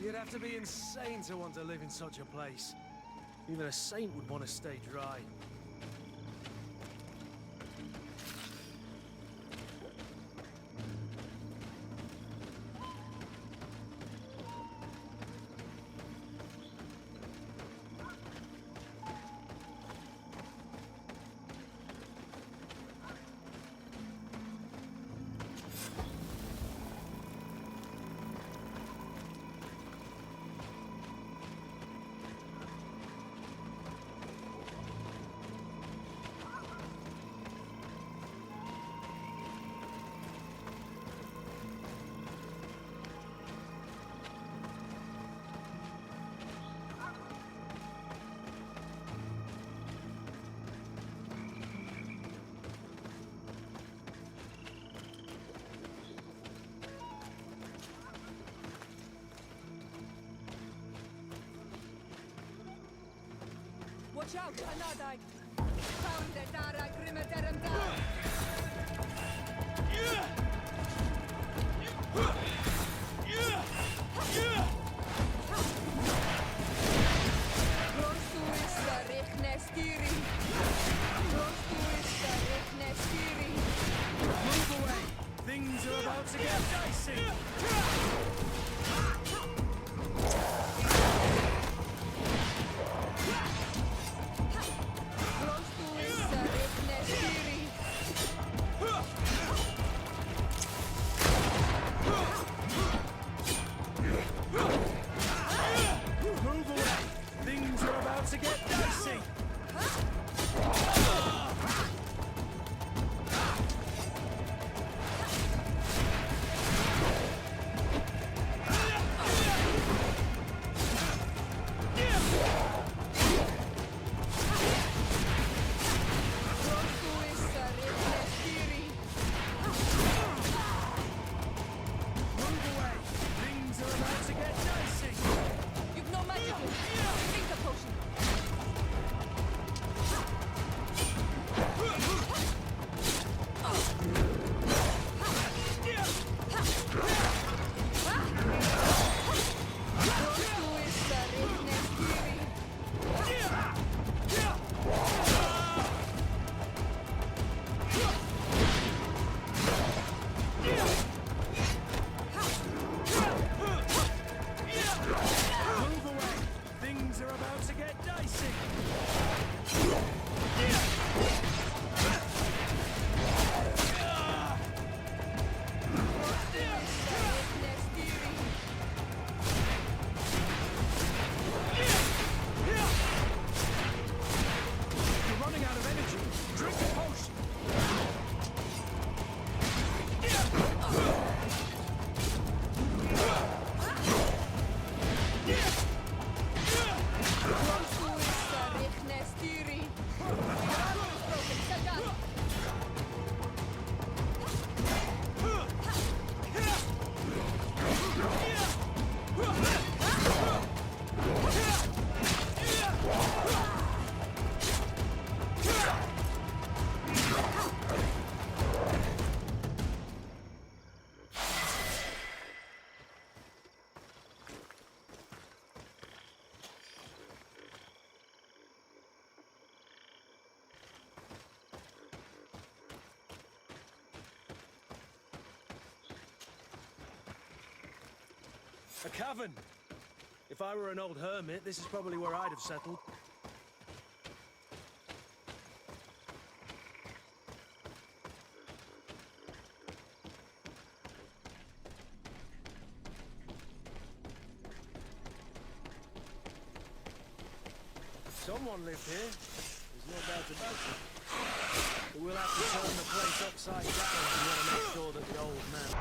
You'd have to be insane to want to live in such a place. Even a saint would want to stay dry. Watch out, Anadai! Found the Dara Grimadaram. Move away! Things are about to get dicey! Move away! Things are about to get dicey! You've no magic. Drink a potion. Move away! Things are about to get dicey! You're running out of energy. Drink a potion. A cavern. If I were an old hermit, this is probably where I'd have settled. Someone lived here. There's no doubt about it. But we'll have to turn the place upside down if we want to make sure that the old man...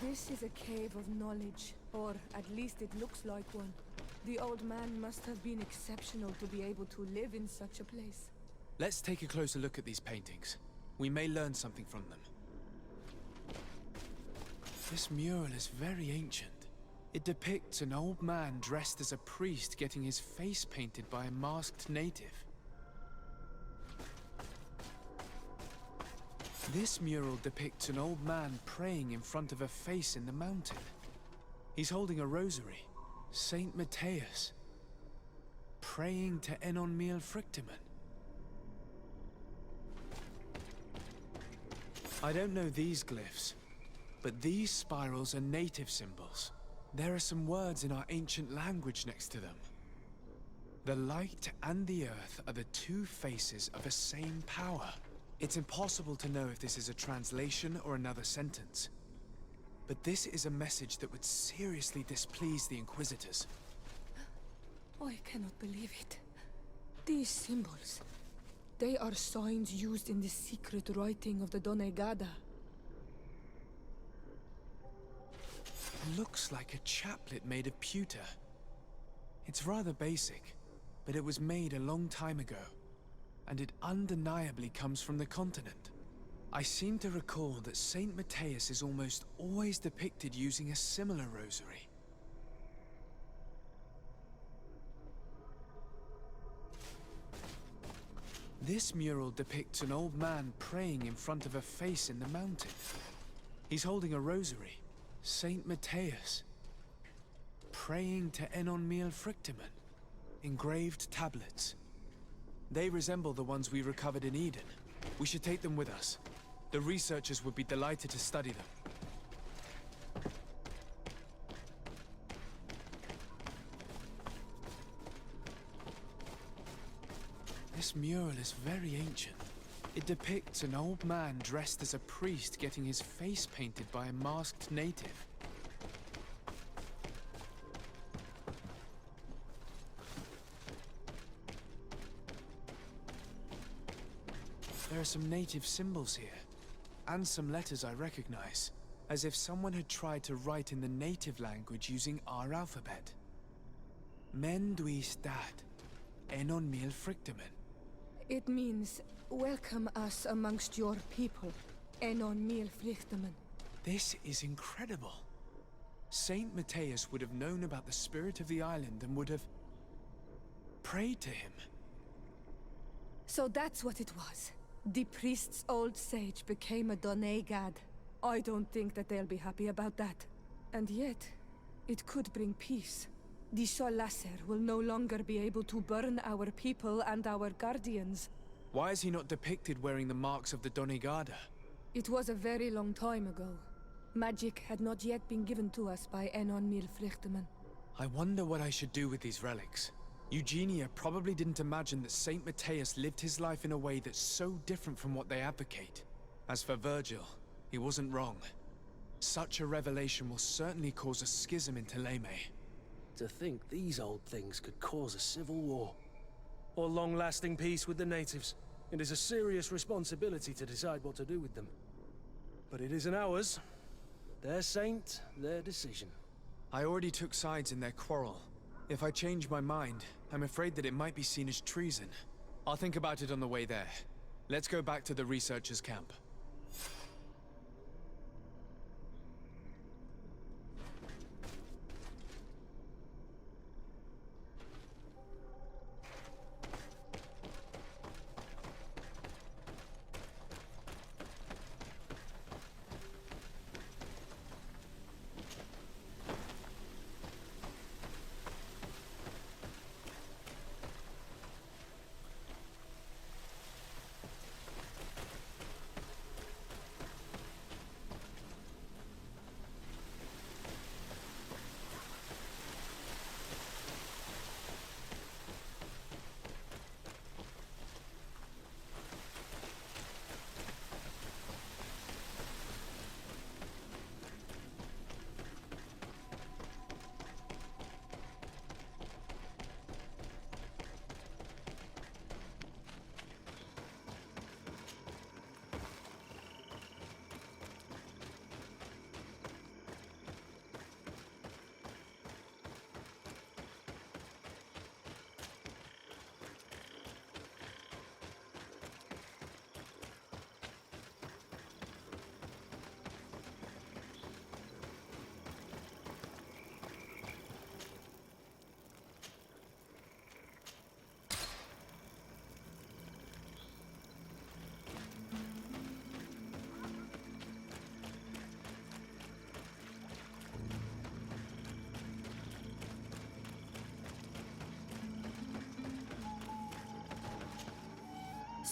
This is a cave of knowledge, or at least it looks like one. The old man must have been exceptional to be able to live in such a place. Let's take a closer look at these paintings. We may learn something from them. This mural is very ancient. It depicts an old man dressed as a priest getting his face painted by a masked native. This mural depicts an old man praying in front of a face in the mountain. He's holding a rosary. Saint Matheus. Praying to Enon Mil Frictimen. I don't know these glyphs, but these spirals are native symbols. There are some words in our ancient language next to them. The light and the earth are the two faces of a same power. It's impossible to know if this is a translation or another sentence. But this is a message that would seriously displease the Inquisitors. I cannot believe it. These symbols, they are signs used in the secret writing of the Donegada. Looks like a chaplet made of pewter. It's rather basic, but it was made a long time ago, and it undeniably comes from the continent. I seem to recall that Saint Matheus is almost always depicted using a similar rosary. This mural depicts an old man praying in front of a face in the mountain. He's holding a rosary. Saint Matheus. Praying to Enon Mil Frictimen. Engraved tablets. They resemble the ones we recovered in Eden. We should take them with us. The researchers would be delighted to study them. This mural is very ancient. It depicts an old man dressed as a priest getting his face painted by a masked native. There are some native symbols here, and some letters I recognize, as if someone had tried to write in the native language using our alphabet. Men duis dat, Enon Mil Frictimen. It means, welcome us amongst your people, Enon Mil Frictimen. This is incredible. Saint Matheus would have known about the spirit of the island and would have prayed to him. So that's what it was. The priest's old sage became a Donegad. I don't think that they'll be happy about that. And yet, it could bring peace. The Solacer will no longer be able to burn our people and our guardians. Why is he not depicted wearing the marks of the Donegada? It was a very long time ago. Magic had not yet been given to us by Enon Mil Frictimen. I wonder what I should do with these relics. Eugenia probably didn't imagine that Saint Matheus lived his life in a way that's so different from what they advocate. As for Virgil, he wasn't wrong. Such a revelation will certainly cause a schism in Teleme. To think these old things could cause a civil war. Or long-lasting peace with the natives. It is a serious responsibility to decide what to do with them. But it isn't ours. Their saint, their decision. I already took sides in their quarrel. If I change my mind, I'm afraid that it might be seen as treason. I'll think about it on the way there. Let's go back to the researchers' camp.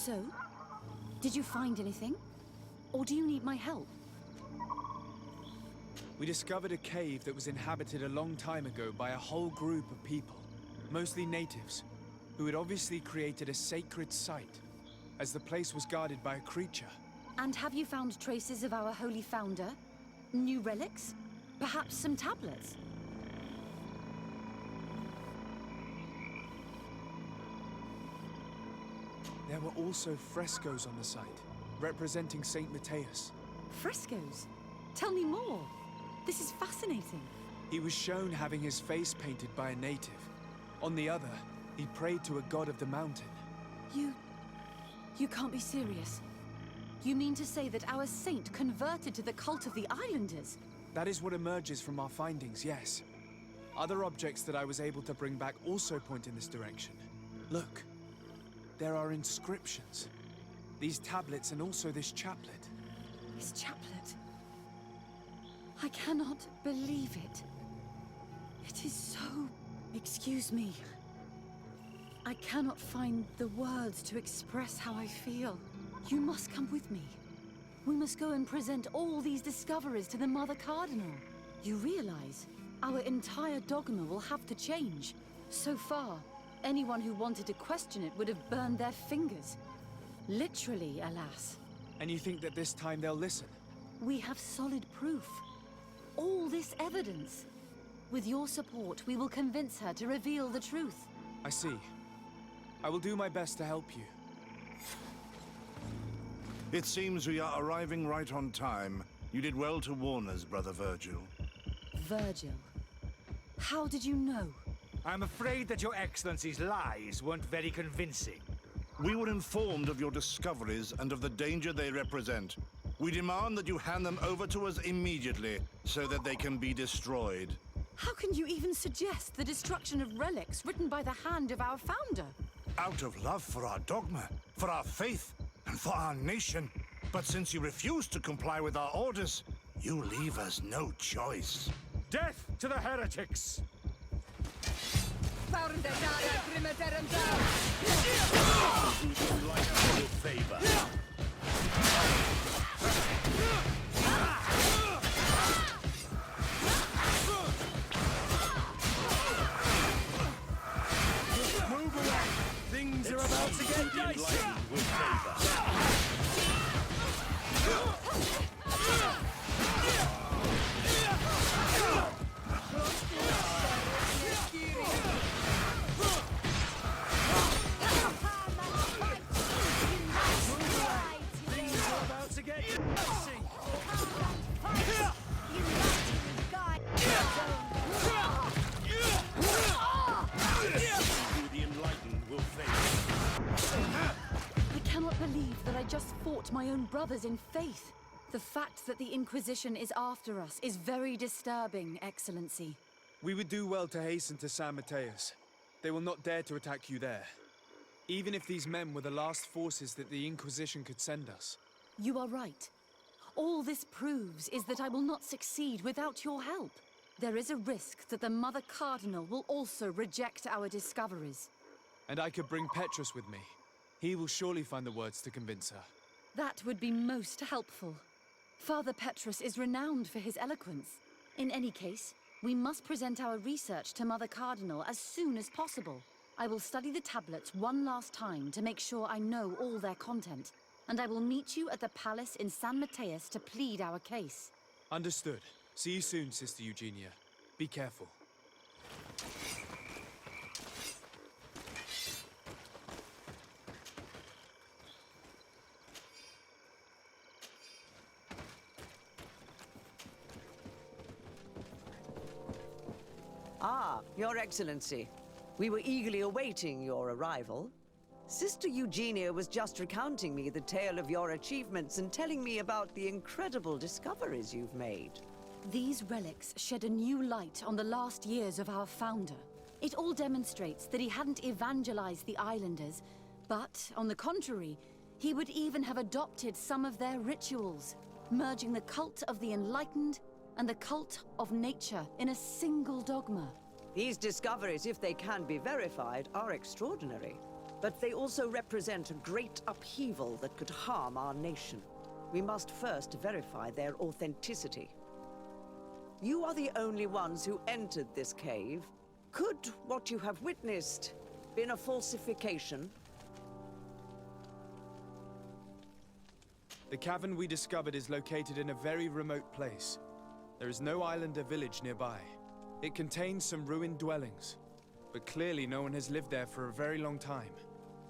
So, did you find anything? Or do you need my help? We discovered a cave that was inhabited a long time ago by a whole group of people, mostly natives, who had obviously created a sacred site, as the place was guarded by a creature. And have you found traces of our holy founder? New relics? Perhaps some tablets? There were also frescoes on the site, representing Saint Matheus. Frescoes? Tell me more. This is fascinating. He was shown having his face painted by a native. On the other, he prayed to a god of the mountain. You can't be serious. You mean to say that our saint converted to the cult of the islanders? That is what emerges from our findings, yes. Other objects that I was able to bring back also point in this direction. Look, there are inscriptions. These tablets and also this chaplet. This chaplet? I cannot believe it. It is so... Excuse me. I cannot find the words to express how I feel. You must come with me. We must go and present all these discoveries to the Mother Cardinal. You realize our entire dogma will have to change. So far, anyone who wanted to question it would have burned their fingers. Literally, alas. And you think that this time they'll listen? We have solid proof. All this evidence. With your support, we will convince her to reveal the truth. I see. I will do my best to help you. It seems we are arriving right on time. You did well to warn us, Brother Virgil. Virgil? How did you know? I'm afraid that your Excellency's lies weren't very convincing. We were informed of your discoveries and of the danger they represent. We demand that you hand them over to us immediately, so that they can be destroyed. How can you even suggest the destruction of relics written by the hand of our founder? Out of love for our dogma, for our faith, and for our nation. But since you refuse to comply with our orders, you leave us no choice. Death to the heretics! Move away! Things are about to get dicey! My own brothers in faith. The fact that the Inquisition is after us is very disturbing, Excellency. We would do well to hasten to San Matheus. They will not dare to attack you there. Even if these men were the last forces that the Inquisition could send us. You are right. All this proves is that I will not succeed without your help. There is a risk that the Mother Cardinal will also reject our discoveries. And I could bring Petrus with me. He will surely find the words to convince her. That would be most helpful. Father Petrus is renowned for his eloquence. In any case, we must present our research to Mother Cardinal as soon as possible. I will study the tablets one last time to make sure I know all their content. And I will meet you at the palace in San Matheus to plead our case. Understood. See you soon, Sister Eugenia. Be careful. Ah, Your Excellency. We were eagerly awaiting your arrival. Sister Eugenia was just recounting me the tale of your achievements and telling me about the incredible discoveries you've made. These relics shed a new light on the last years of our founder. It all demonstrates that he hadn't evangelized the islanders, but, on the contrary, he would even have adopted some of their rituals, merging the cult of the enlightened and the cult of nature in a single dogma. These discoveries, if they can be verified, are extraordinary. But they also represent a great upheaval that could harm our nation. We must first verify their authenticity. You are the only ones who entered this cave. Could what you have witnessed been a falsification? The cavern we discovered is located in a very remote place. There is no island or village nearby. It contains some ruined dwellings, but clearly no one has lived there for a very long time.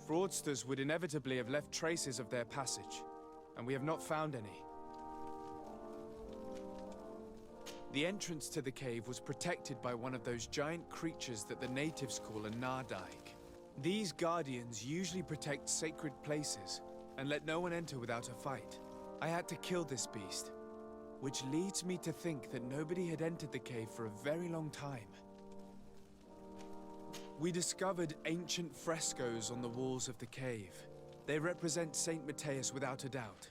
Fraudsters would inevitably have left traces of their passage, and we have not found any. The entrance to the cave was protected by one of those giant creatures that the natives call a Nardaig. These guardians usually protect sacred places and let no one enter without a fight. I had to kill this beast, which leads me to think that nobody had entered the cave for a very long time. We discovered ancient frescoes on the walls of the cave. They represent Saint Matheus without a doubt.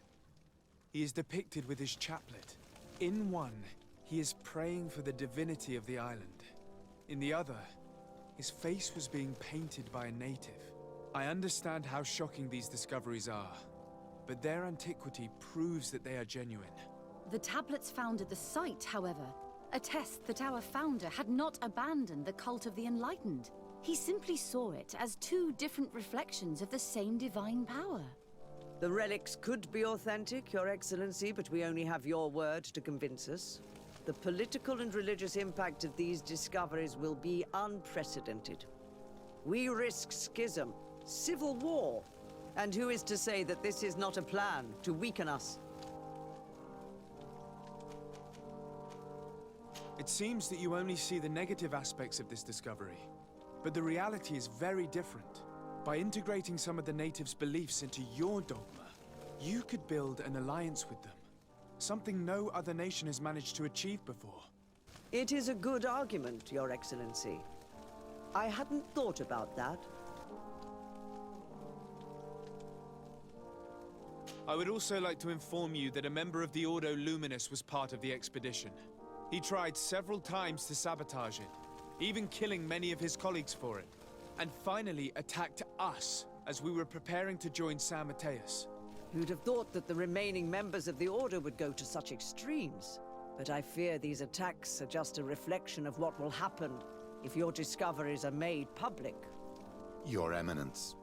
He is depicted with his chaplet. In one, he is praying for the divinity of the island. In the other, his face was being painted by a native. I understand how shocking these discoveries are, but their antiquity proves that they are genuine. The tablets found at the site, however, attest that our founder had not abandoned the cult of the Enlightened. He simply saw it as two different reflections of the same divine power. The relics could be authentic, Your Excellency, but we only have your word to convince us. The political and religious impact of these discoveries will be unprecedented. We risk schism, civil war, and who is to say that this is not a plan to weaken us? It seems that you only see the negative aspects of this discovery, but the reality is very different. By integrating some of the natives' beliefs into your dogma, you could build an alliance with them. Something no other nation has managed to achieve before. It is a good argument, Your Excellency. I hadn't thought about that. I would also like to inform you that a member of the Ordo Luminous was part of the expedition. He tried several times to sabotage it, even killing many of his colleagues for it, and finally attacked us as we were preparing to join San Matheus. You'd have thought that the remaining members of the Order would go to such extremes. But I fear these attacks are just a reflection of what will happen if your discoveries are made public. Your Eminence,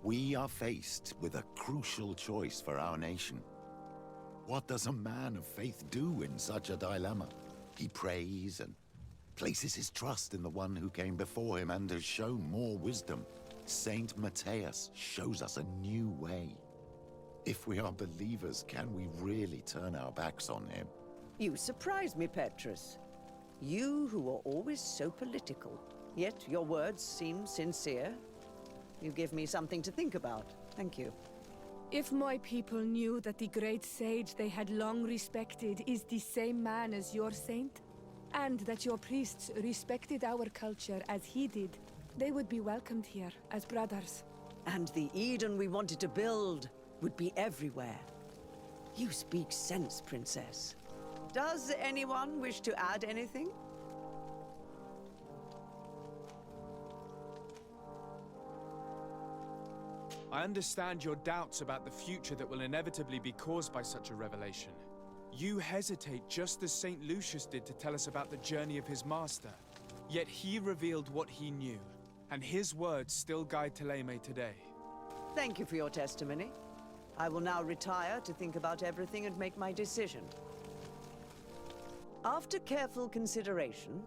we are faced with a crucial choice for our nation. What does a man of faith do in such a dilemma? He prays and places his trust in the one who came before him and has shown more wisdom. Saint Matheus shows us a new way. If we are believers, can we really turn our backs on him? You surprise me, Petrus. You who are always so political, yet your words seem sincere. You give me something to think about. Thank you. If my people knew that the great sage they had long respected is the same man as your saint, and that your priests respected our culture as he did, they would be welcomed here as brothers. And the Eden we wanted to build would be everywhere. You speak sense, Princess. Does anyone wish to add anything? I understand your doubts about the future that will inevitably be caused by such a revelation. You hesitate just as St. Lucius did to tell us about the journey of his master. Yet he revealed what he knew, and his words still guide Thélème today. Thank you for your testimony. I will now retire to think about everything and make my decision. After careful consideration,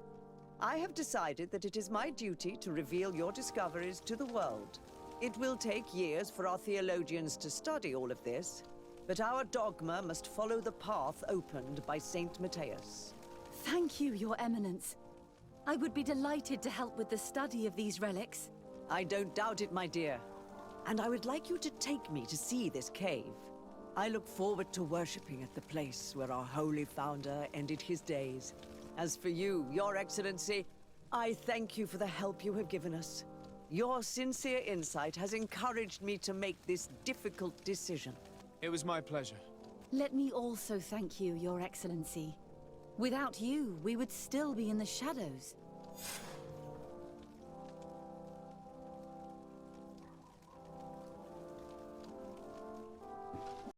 I have decided that it is my duty to reveal your discoveries to the world. It will take years for our theologians to study all of this, but our dogma must follow the path opened by Saint Matheus. Thank you, Your Eminence. I would be delighted to help with the study of these relics. I don't doubt it, my dear. And I would like you to take me to see this cave. I look forward to worshipping at the place where our holy founder ended his days. As for you, Your Excellency, I thank you for the help you have given us. Your sincere insight has encouraged me to make this difficult decision. It was my pleasure. Let me also thank you, Your Excellency. Without you, we would still be in the shadows.